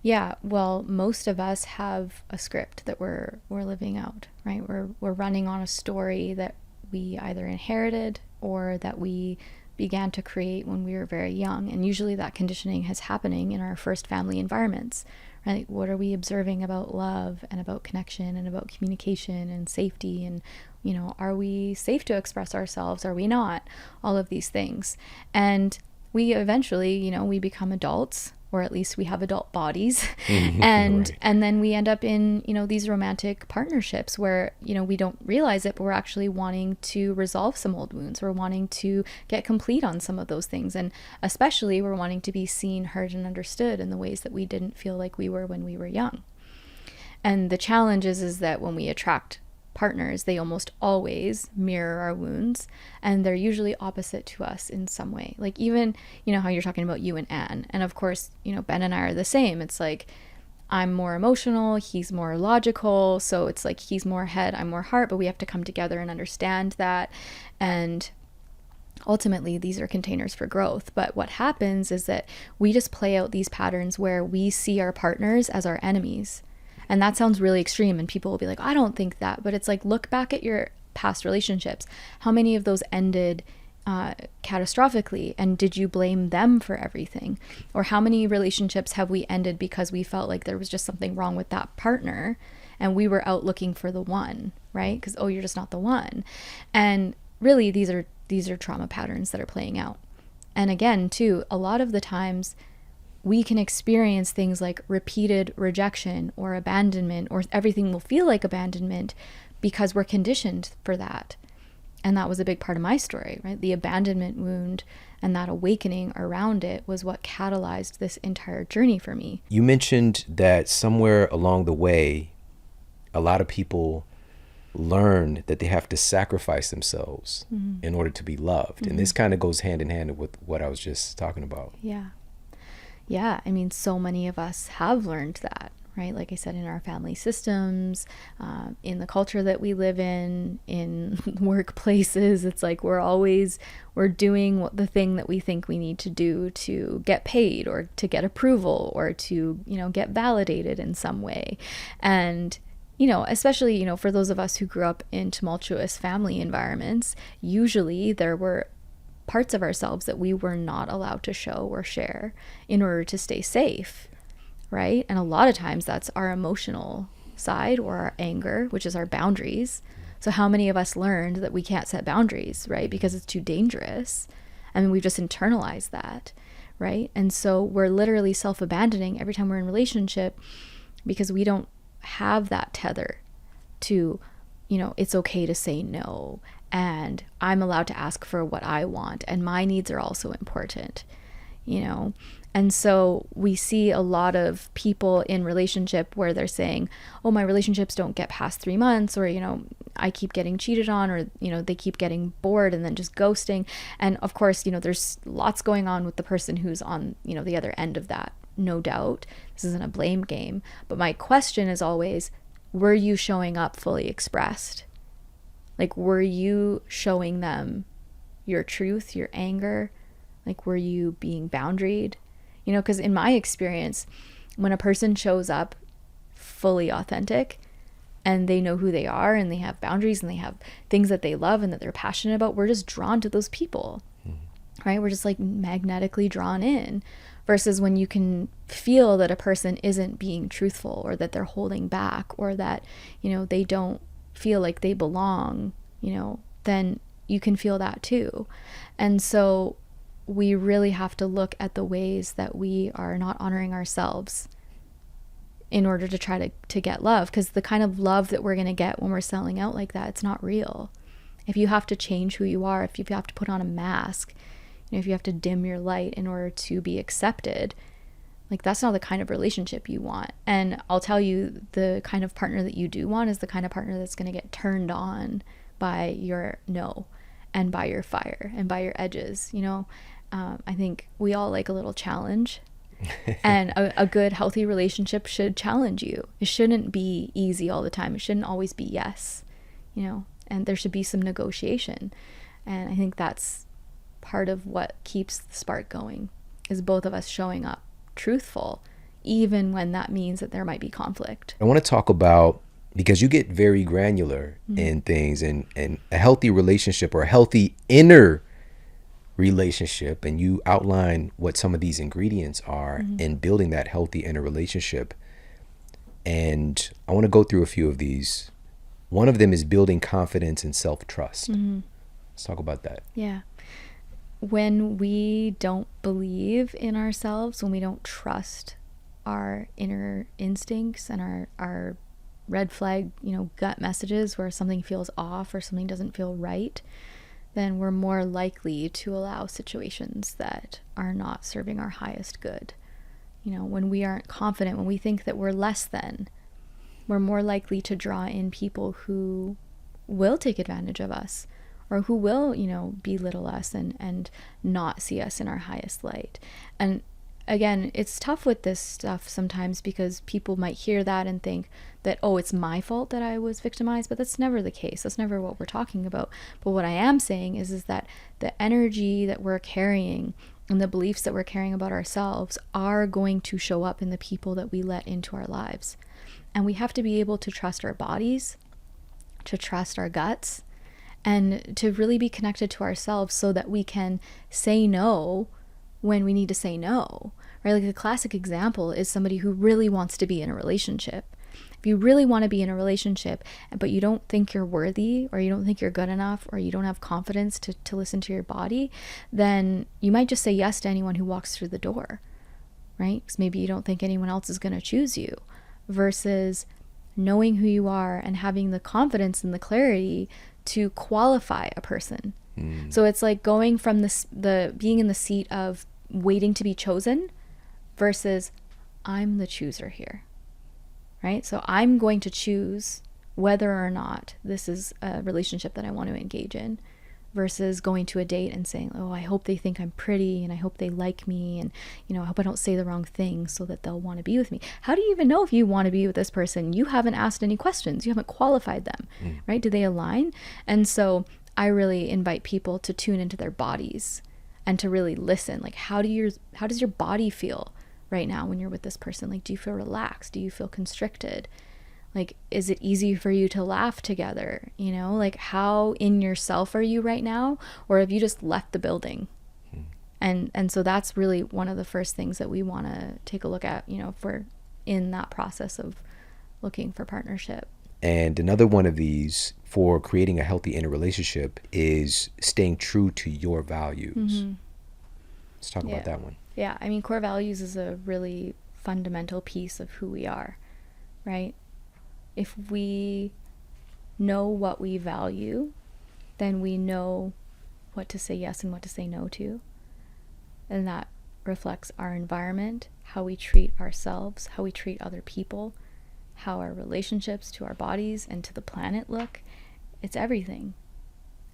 Yeah, well, most of us have a script that we're living out, right? We're running on a story that we either inherited or that we began to create when we were very young. And usually that conditioning is happening in our first family environments, right? What are we observing about love and about connection and about communication and safety? And, you know, are we safe to express ourselves? Are we not? All of these things. And we eventually, you know, we become adults, or at least we have adult bodies. And Right. and then we end up in, you know, these romantic partnerships where, you know, we don't realize it, but we're actually wanting to resolve some old wounds. We're wanting to get complete on some of those things. And especially we're wanting to be seen, heard, and understood in the ways that we didn't feel like we were when we were young. And the challenge is that when we attract partners, they almost always mirror our wounds, and they're usually opposite to us in some way. Like, even, you know, how you're talking about you and Anne, and of course, you know, Ben and I are the same. It's like, I'm more emotional, he's more logical, so it's like he's more head, I'm more heart, but we have to come together and understand that. And ultimately, these are containers for growth. But what happens is that we just play out these patterns where we see our partners as our enemies. And that sounds really extreme, and people will be like, I don't think that. But it's like, look back at your past relationships. How many of those ended catastrophically? And did you blame them for everything? Or how many relationships have we ended because we felt like there was just something wrong with that partner and we were out looking for the one, right? Because, oh, you're just not the one. And really, these are trauma patterns that are playing out. And again, too, a lot of the times we can experience things like repeated rejection or abandonment, or everything will feel like abandonment because we're conditioned for that. And that was a big part of my story, right? The abandonment wound and that awakening around it was what catalyzed this entire journey for me. You mentioned that somewhere along the way, a lot of people learn that they have to sacrifice themselves in order to be loved. And this kind of goes hand in hand with what I was just talking about. Yeah, I mean, so many of us have learned that, right? Like I said, in our family systems, in the culture that we live in workplaces, it's like we're doing the thing that we think we need to do to get paid or to get approval or to, you know, get validated in some way. And, you know, especially, you know, for those of us who grew up in tumultuous family environments, usually there were parts of ourselves that we were not allowed to show or share in order to stay safe, right? And a lot of times that's our emotional side or our anger, which is our boundaries. So how many of us learned that we can't set boundaries, right? Because it's too dangerous. I mean, we've just internalized that, right? And so we're literally self-abandoning every time we're in a relationship because we don't have that tether to, you know, it's okay to say no, and I'm allowed to ask for what I want, and my needs are also important, you know? And so we see a lot of people in relationship where they're saying, oh, my relationships don't get past 3 months, or, you know, I keep getting cheated on, or, you know, they keep getting bored and then just ghosting. And of course, you know, there's lots going on with the person who's on, you know, the other end of that, no doubt. This isn't a blame game. But my question is always, were you showing up fully expressed? Like, were you showing them your truth, your anger? Like, were you being boundaried? You know, because in my experience, when a person shows up fully authentic and they know who they are and they have boundaries and they have things that they love and that they're passionate about, we're just drawn to those people, right? We're just like magnetically drawn in. Versus when you can feel that a person isn't being truthful, or that they're holding back, or that, you know, they don't feel like they belong, you know, then you can feel that too. And so we really have to look at the ways that we are not honoring ourselves in order to try to get love. Because the kind of love that we're going to get when we're selling out like that, it's not real. If you have to change who you are, if you have to put on a mask, you know, if you have to dim your light in order to be accepted, like, that's not the kind of relationship you want. And I'll tell you, the kind of partner that you do want is the kind of partner that's going to get turned on by your no, and by your fire, and by your edges. You know, I think we all like a little challenge. And a good, healthy relationship should challenge you. It shouldn't be easy all the time. It shouldn't always be yes, you know, and there should be some negotiation. And I think that's part of what keeps the spark going, is both of us showing up truthful, even when that means that there might be conflict. I want to talk about, because you get very granular in things, and a healthy relationship, or a healthy inner relationship, and you outline what some of these ingredients are in building that healthy inner relationship. And I want to go through a few of these. One of them is building confidence and self-trust. Let's talk about that. Yeah. When we don't believe in ourselves, when we don't trust our inner instincts and our red flag, you know, gut messages where something feels off or something doesn't feel right, then we're more likely to allow situations that are not serving our highest good. You know, when we aren't confident, when we think that we're less than, we're more likely to draw in people who will take advantage of us, or who will, you know, belittle us and not see us in our highest light. And again, it's tough with this stuff sometimes, because people might hear that and think that, oh, it's my fault that I was victimized, but that's never the case. That's never what we're talking about. But what I am saying is that the energy that we're carrying and the beliefs that we're carrying about ourselves are going to show up in the people that we let into our lives. And we have to be able to trust our bodies, to trust our guts, and to really be connected to ourselves so that we can say no when we need to say no, right? Like, the classic example is somebody who really wants to be in a relationship. If you really want to be in a relationship, but you don't think you're worthy, or you don't think you're good enough, or you don't have confidence to listen to your body, then you might just say yes to anyone who walks through the door, right? Because maybe you don't think anyone else is going to choose you, versus knowing who you are and having the confidence and the clarity to qualify a person. So it's like going from the being in the seat of waiting to be chosen, versus I'm the chooser here, right? So I'm going to choose whether or not this is a relationship that I want to engage in, versus going to a date and saying, oh, I hope they think I'm pretty, and I hope they like me, and, you know, I hope I don't say the wrong thing so that they'll want to be with me. How do you even know if you want to be with this person? You haven't asked any questions. You haven't qualified them, right? Do they align? And so I really invite people to tune into their bodies and to really listen. Like, how does your body feel right now when you're with this person? Like, do you feel relaxed? Do you feel constricted? Like, is it easy for you to laugh together? You know, like, how in yourself are you right now? Or have you just left the building? And so that's really one of the first things that we want to take a look at, you know, if we're in that process of looking for partnership. And another one of these for creating a healthy inner relationship is staying true to your values. Let's talk about that one. Yeah, I mean, core values is a really fundamental piece of who we are, right? If we know what we value, then we know what to say yes and what to say no to. And that reflects our environment, how we treat ourselves, how we treat other people, how our relationships to our bodies and to the planet look. It's everything.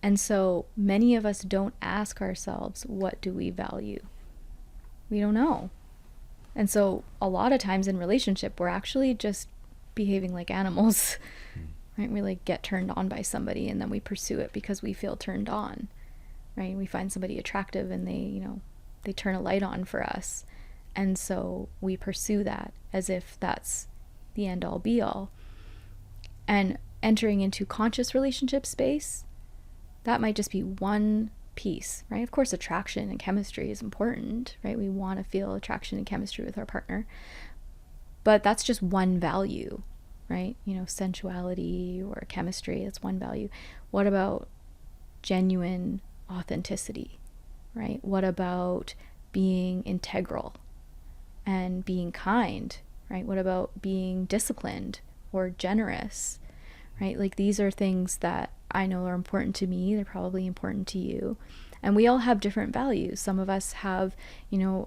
And so many of us don't ask ourselves, what do we value? We don't know. And so a lot of times in relationship, we're actually just behaving like animals, right? We like get turned on by somebody and then we pursue it because we feel turned on, right? We find somebody attractive and they turn a light on for us. And so we pursue that as if that's the end all be all. And entering into conscious relationship space, that might just be one piece, right? Of course, attraction and chemistry is important, right? We want to feel attraction and chemistry with our partner. But that's just one value, right? Sensuality or chemistry, that's one value. What about genuine authenticity, right? What about being integral and being kind, right? What about being disciplined or generous, right? Like these are things that I know are important to me. They're probably important to you. And we all have different values. Some of us have,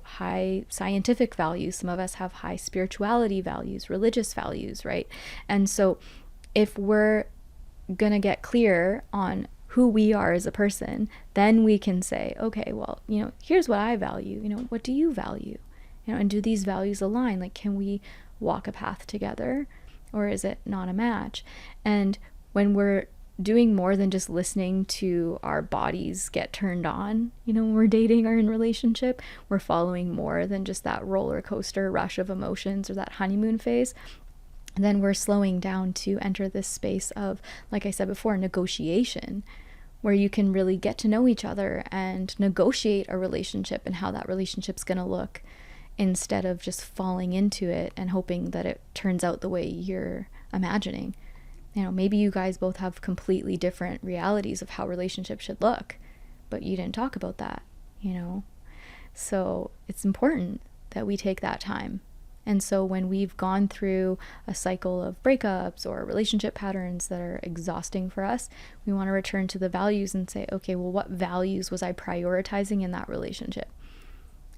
high scientific values. Some of us have high spirituality values, religious values, right? And so if we're going to get clear on who we are as a person, then we can say, okay, well, here's what I value. What do you value? And do these values align? Like, can we walk a path together, or is it not a match? And when we're doing more than just listening to our bodies get turned on, when we're dating or in relationship, we're following more than just that roller coaster rush of emotions or that honeymoon phase. And then we're slowing down to enter this space of, like I said before, negotiation, where you can really get to know each other and negotiate a relationship and how that relationship's going to look, instead of just falling into it and hoping that it turns out the way you're imagining. Maybe you guys both have completely different realities of how relationships should look, but you didn't talk about that, So it's important that we take that time. And so when we've gone through a cycle of breakups or relationship patterns that are exhausting for us, we want to return to the values and say, okay, well, what values was I prioritizing in that relationship?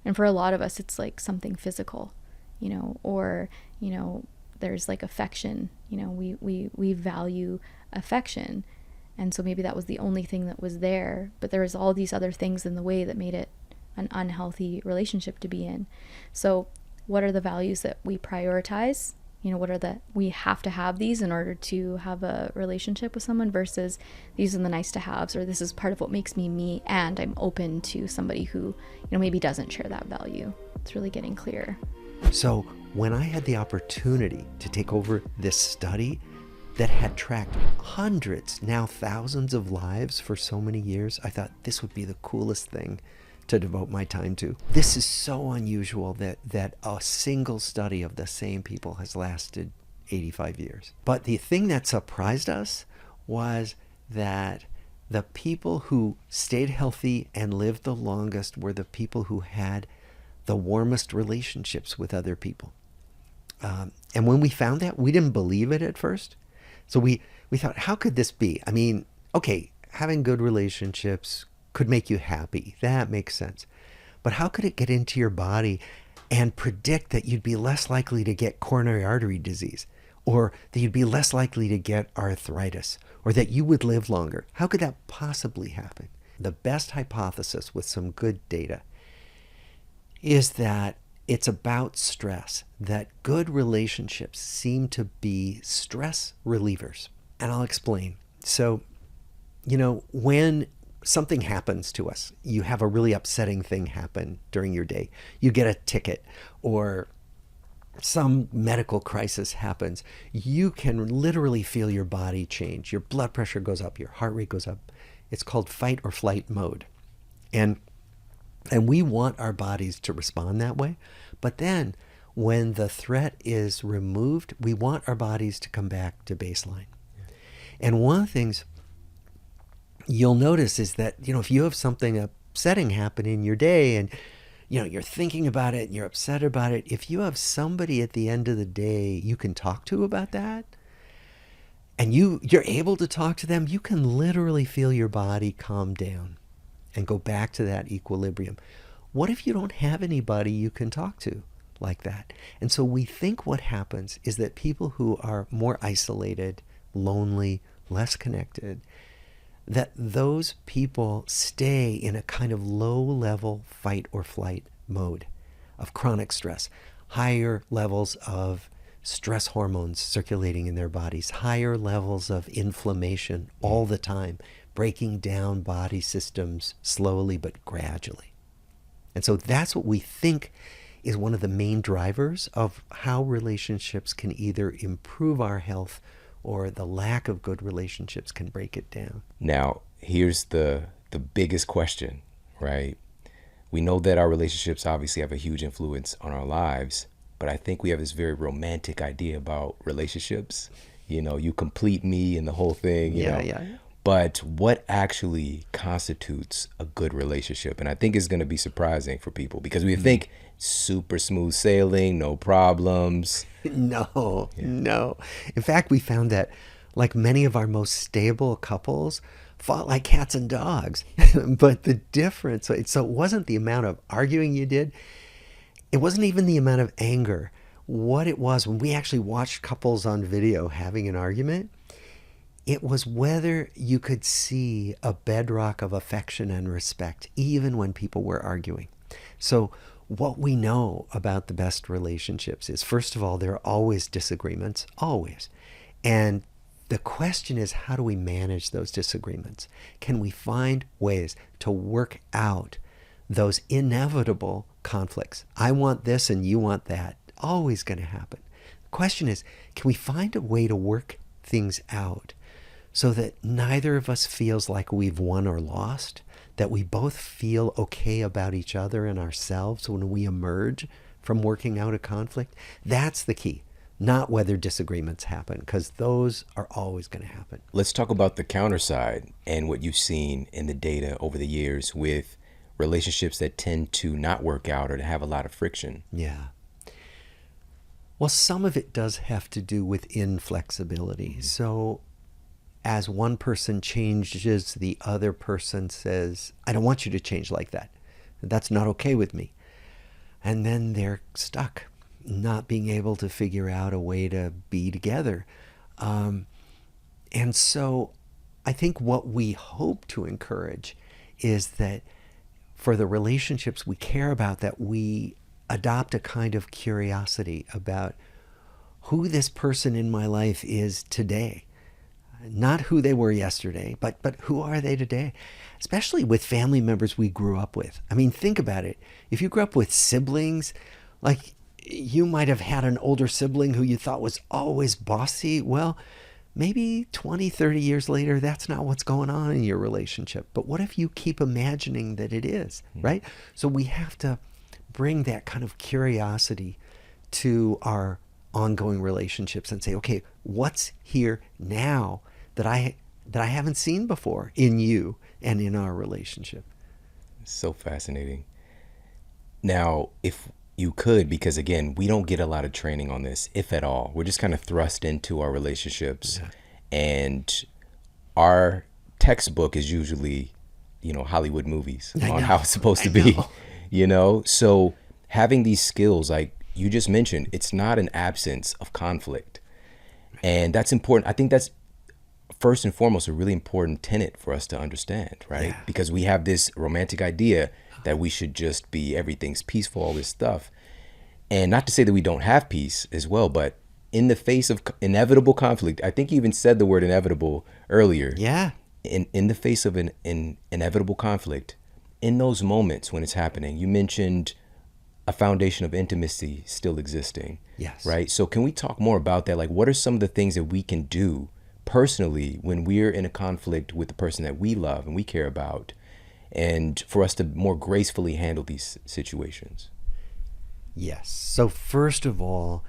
And for a lot of us, it's like something physical, or, there's like affection, we value affection. And so maybe that was the only thing that was there, but there was all these other things in the way that made it an unhealthy relationship to be in. So what are the values that we prioritize? We have to have these in order to have a relationship with someone, versus these are the nice to haves, or this is part of what makes me me, and I'm open to somebody who, maybe doesn't share that value. It's really getting clear. So when I had the opportunity to take over this study that had tracked hundreds, now thousands of lives for so many years, I thought this would be the coolest thing to devote my time to. This is so unusual that a single study of the same people has lasted 85 years. But the thing that surprised us was that the people who stayed healthy and lived the longest were the people who had the warmest relationships with other people. And when we found that, we didn't believe it at first. So we thought, how could this be? I mean, okay, having good relationships could make you happy. That makes sense. But how could it get into your body and predict that you'd be less likely to get coronary artery disease, or that you'd be less likely to get arthritis, or that you would live longer? How could that possibly happen? The best hypothesis with some good data is that it's about stress, that good relationships seem to be stress relievers. And I'll explain. So, when something happens to us, you have a really upsetting thing happen during your day, you get a ticket, or some medical crisis happens, you can literally feel your body change. Your blood pressure goes up, your heart rate goes up. It's called fight or flight mode. And we want our bodies to respond that way. But then when the threat is removed, we want our bodies to come back to baseline. And one of the things you'll notice is that, if you have something upsetting happen in your day and, you're thinking about it and you're upset about it, if you have somebody at the end of the day you can talk to about that, and you're able to talk to them, you can literally feel your body calm down and go back to that equilibrium. What if you don't have anybody you can talk to like that? And so we think what happens is that people who are more isolated, lonely, less connected, that those people stay in a kind of low-level fight or flight mode of chronic stress, higher levels of stress hormones circulating in their bodies, higher levels of inflammation all the time, breaking down body systems slowly but gradually. And so that's what we think is one of the main drivers of how relationships can either improve our health or the lack of good relationships can break it down. Now, here's the biggest question, right? We know that our relationships obviously have a huge influence on our lives, but I think we have this very romantic idea about relationships. You know, you complete me and the whole thing, you know. Yeah. But what actually constitutes a good relationship? And I think it's going to be surprising for people because we think super smooth sailing, no problems. No. In fact, we found that like many of our most stable couples fought like cats and dogs. But the difference, so it wasn't the amount of arguing you did. It wasn't even the amount of anger. What it was, when we actually watched couples on video having an argument, it was whether you could see a bedrock of affection and respect, even when people were arguing. So what we know about the best relationships is, first of all, there are always disagreements, always. And the question is, how do we manage those disagreements? Can we find ways to work out those inevitable conflicts? I want this and you want that. Always going to happen. The question is, can we find a way to work things out so that neither of us feels like we've won or lost, that we both feel okay about each other and ourselves when we emerge from working out a conflict? That's the key, not whether disagreements happen, because those are always going to happen. Let's talk about the counter side and what you've seen in the data over the years with relationships that tend to not work out or to have a lot of friction. Yeah. Well, some of it does have to do with inflexibility. So as one person changes, the other person says, I don't want you to change like that. That's not okay with me. And then they're stuck, not being able to figure out a way to be together. And so I think what we hope to encourage is that for the relationships we care about, that we adopt a kind of curiosity about who this person in my life is today. Not who they were yesterday, but who are they today? Especially with family members we grew up with. I mean, think about it. If you grew up with siblings, like you might have had an older sibling who you thought was always bossy. Well, maybe 20, 30 years later, that's not what's going on in your relationship. But what if you keep imagining that it is, right? So we have to bring that kind of curiosity to our ongoing relationships and say, okay, what's here now that I haven't seen before in you and in our relationship? So fascinating. Now, if you could, because again, we don't get a lot of training on this, if at all. We're just kind of thrust into our relationships, and our textbook is usually, Hollywood movies on how it's supposed to be, So having these skills, like you just mentioned, it's not an absence of conflict. And that's important. I think that's first and foremost a really important tenet for us to understand, right? Yeah. Because we have this romantic idea that we should just be, everything's peaceful, all this stuff. And not to say that we don't have peace as well, but in the face of inevitable conflict, I think you even said the word inevitable earlier. Yeah. In the face of an inevitable conflict, in those moments when it's happening, you mentioned a foundation of intimacy still existing. Yes. Right? So can we talk more about that? Like, what are some of the things that we can do personally when we're in a conflict with the person that we love and we care about, and for us to more gracefully handle these situations? Yes. So first of all,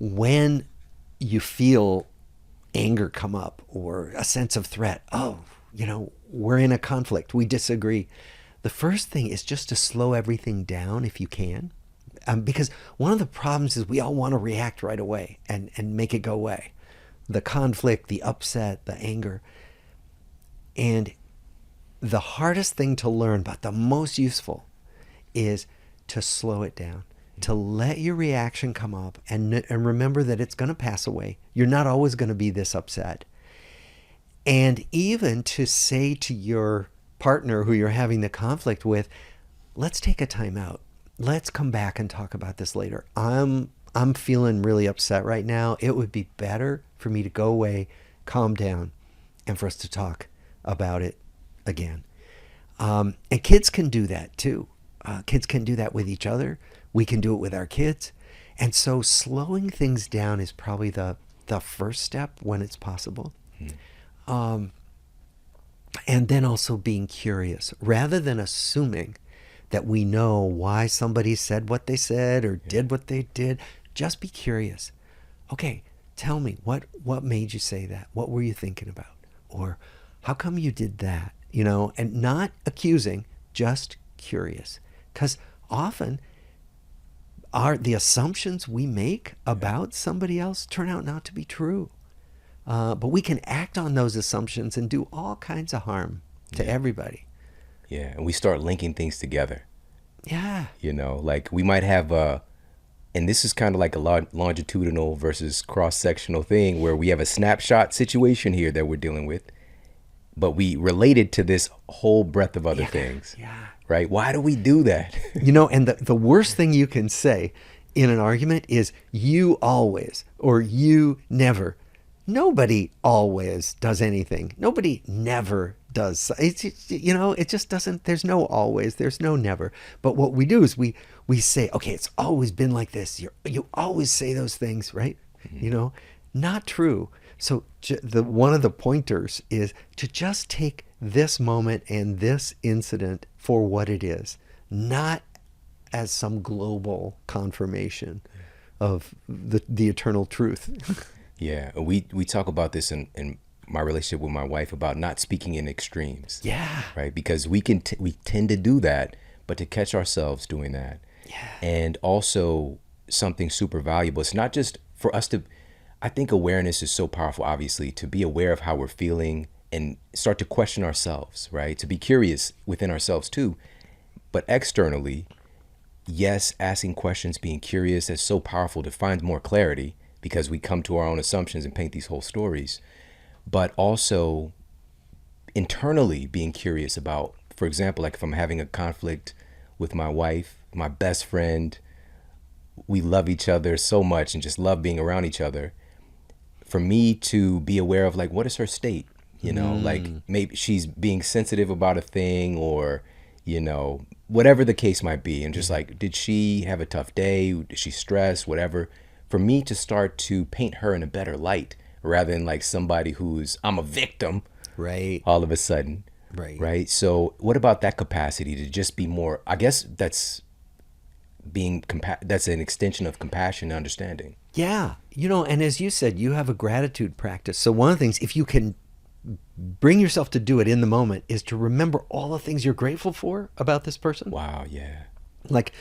when you feel anger come up or a sense of threat, we're in a conflict, we disagree. The first thing is just to slow everything down if you can. Because one of the problems is we all want to react right away and make it go away. The conflict, the upset, the anger. And the hardest thing to learn, but the most useful, is to slow it down, to let your reaction come up and remember that it's going to pass away. You're not always going to be this upset. And even to say to your partner who you're having the conflict with, let's take a time out. Let's come back and talk about this later. I'm I'm feeling really upset right now. It would be better for me to go away, calm down, and for us to talk about it again. And kids can do that too. Kids can do that with each other. We can do it with our kids. And so slowing things down is probably the first step when it's possible. And then also being curious, rather than assuming that we know why somebody said what they said or did what they did. Just be curious. Okay, tell me, what made you say that? What were you thinking about? Or how come you did that? You know, and not accusing, just curious. Because often the assumptions we make about somebody else turn out not to be true. But we can act on those assumptions and do all kinds of harm to everybody. Yeah, and we start linking things together. Yeah. You know, like we might have and this is kind of like a longitudinal versus cross-sectional thing where we have a snapshot situation here that we're dealing with, but we relate it to this whole breadth of other things. Yeah. Right? Why do we do that? You know, and the worst thing you can say in an argument is you always or you never. Nobody always does anything. Nobody never does. It's, you know, it just doesn't, there's no always, there's no never. But what we do is we say, okay, it's always been like this. You always say those things, right? Mm-hmm. You know, not true. So one of the pointers is to just take this moment and this incident for what it is, not as some global confirmation of the eternal truth. Yeah, we talk about this in my relationship with my wife about not speaking in extremes. Yeah. Right? Because we tend to do that, but to catch ourselves doing that. Yeah. And also something super valuable. It's not just for us to, I think awareness is so powerful, obviously, to be aware of how we're feeling and start to question ourselves, right? To be curious within ourselves too. But externally, yes, asking questions, being curious is so powerful to find more clarity because we come to our own assumptions and paint these whole stories. But also internally being curious about, for example, like if I'm having a conflict with my wife, my best friend, we love each other so much and just love being around each other. For me to be aware of like, what is her state? You know, like maybe she's being sensitive about a thing or, you know, whatever the case might be. And just like, did she have a tough day? Is she stressed? Whatever. For me to start to paint her in a better light rather than like somebody who's, I'm a victim. Right. All of a sudden. Right. Right. So what about that capacity to just be more, I guess that's that's an extension of compassion and understanding. Yeah. You know, and as you said, you have a gratitude practice. So one of the things, if you can bring yourself to do it in the moment, is to remember all the things you're grateful for about this person. Wow. Yeah. Like,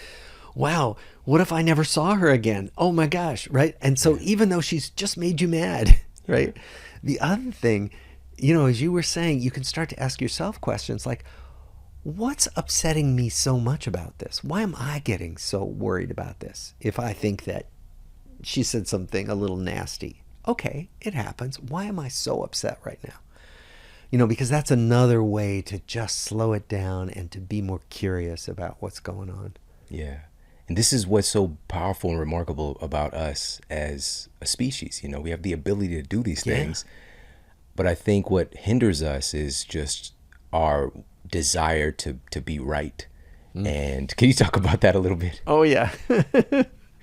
wow, what if I never saw her again? Oh my gosh. Right. And so even though she's just made you mad, right? Yeah. The other thing, you know, as you were saying, you can start to ask yourself questions like, what's upsetting me so much about this? Why am I getting so worried about this? If I think that she said something a little nasty, okay, it happens. Why am I so upset right now? You know, because that's another way to just slow it down and to be more curious about what's going on. Yeah. And this is what's so powerful and remarkable about us as a species. You know, we have the ability to do these things. But I think what hinders us is just our desire to be right. And can you talk about that a little bit? Oh, yeah.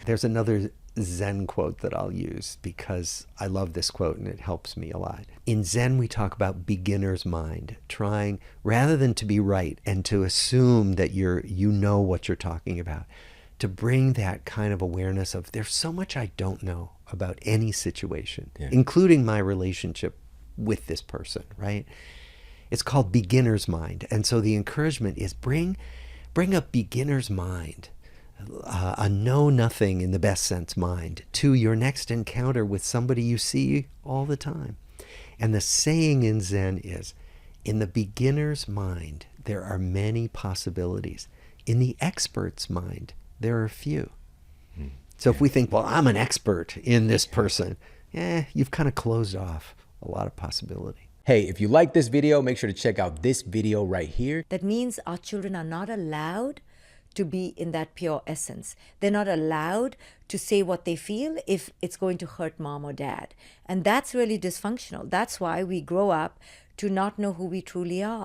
There's another Zen quote that I'll use because I love this quote and it helps me a lot. In Zen, we talk about beginner's mind, trying rather than to be right and to assume that you know what you're talking about, to bring that kind of awareness of there's so much I don't know about any situation, including my relationship with this person, right? It's called beginner's mind. And so the encouragement is bring a beginner's mind, a know-nothing in the best sense mind, to your next encounter with somebody you see all the time. And the saying in Zen is, in the beginner's mind, there are many possibilities. In the expert's mind, there are few. So if we think, well, I'm an expert in this person, you've kind of closed off a lot of possibility. Hey, if you like this video, make sure to check out this video right here. That means our children are not allowed to be in that pure essence. They're not allowed to say what they feel if it's going to hurt mom or dad. And that's really dysfunctional. That's why we grow up to not know who we truly are.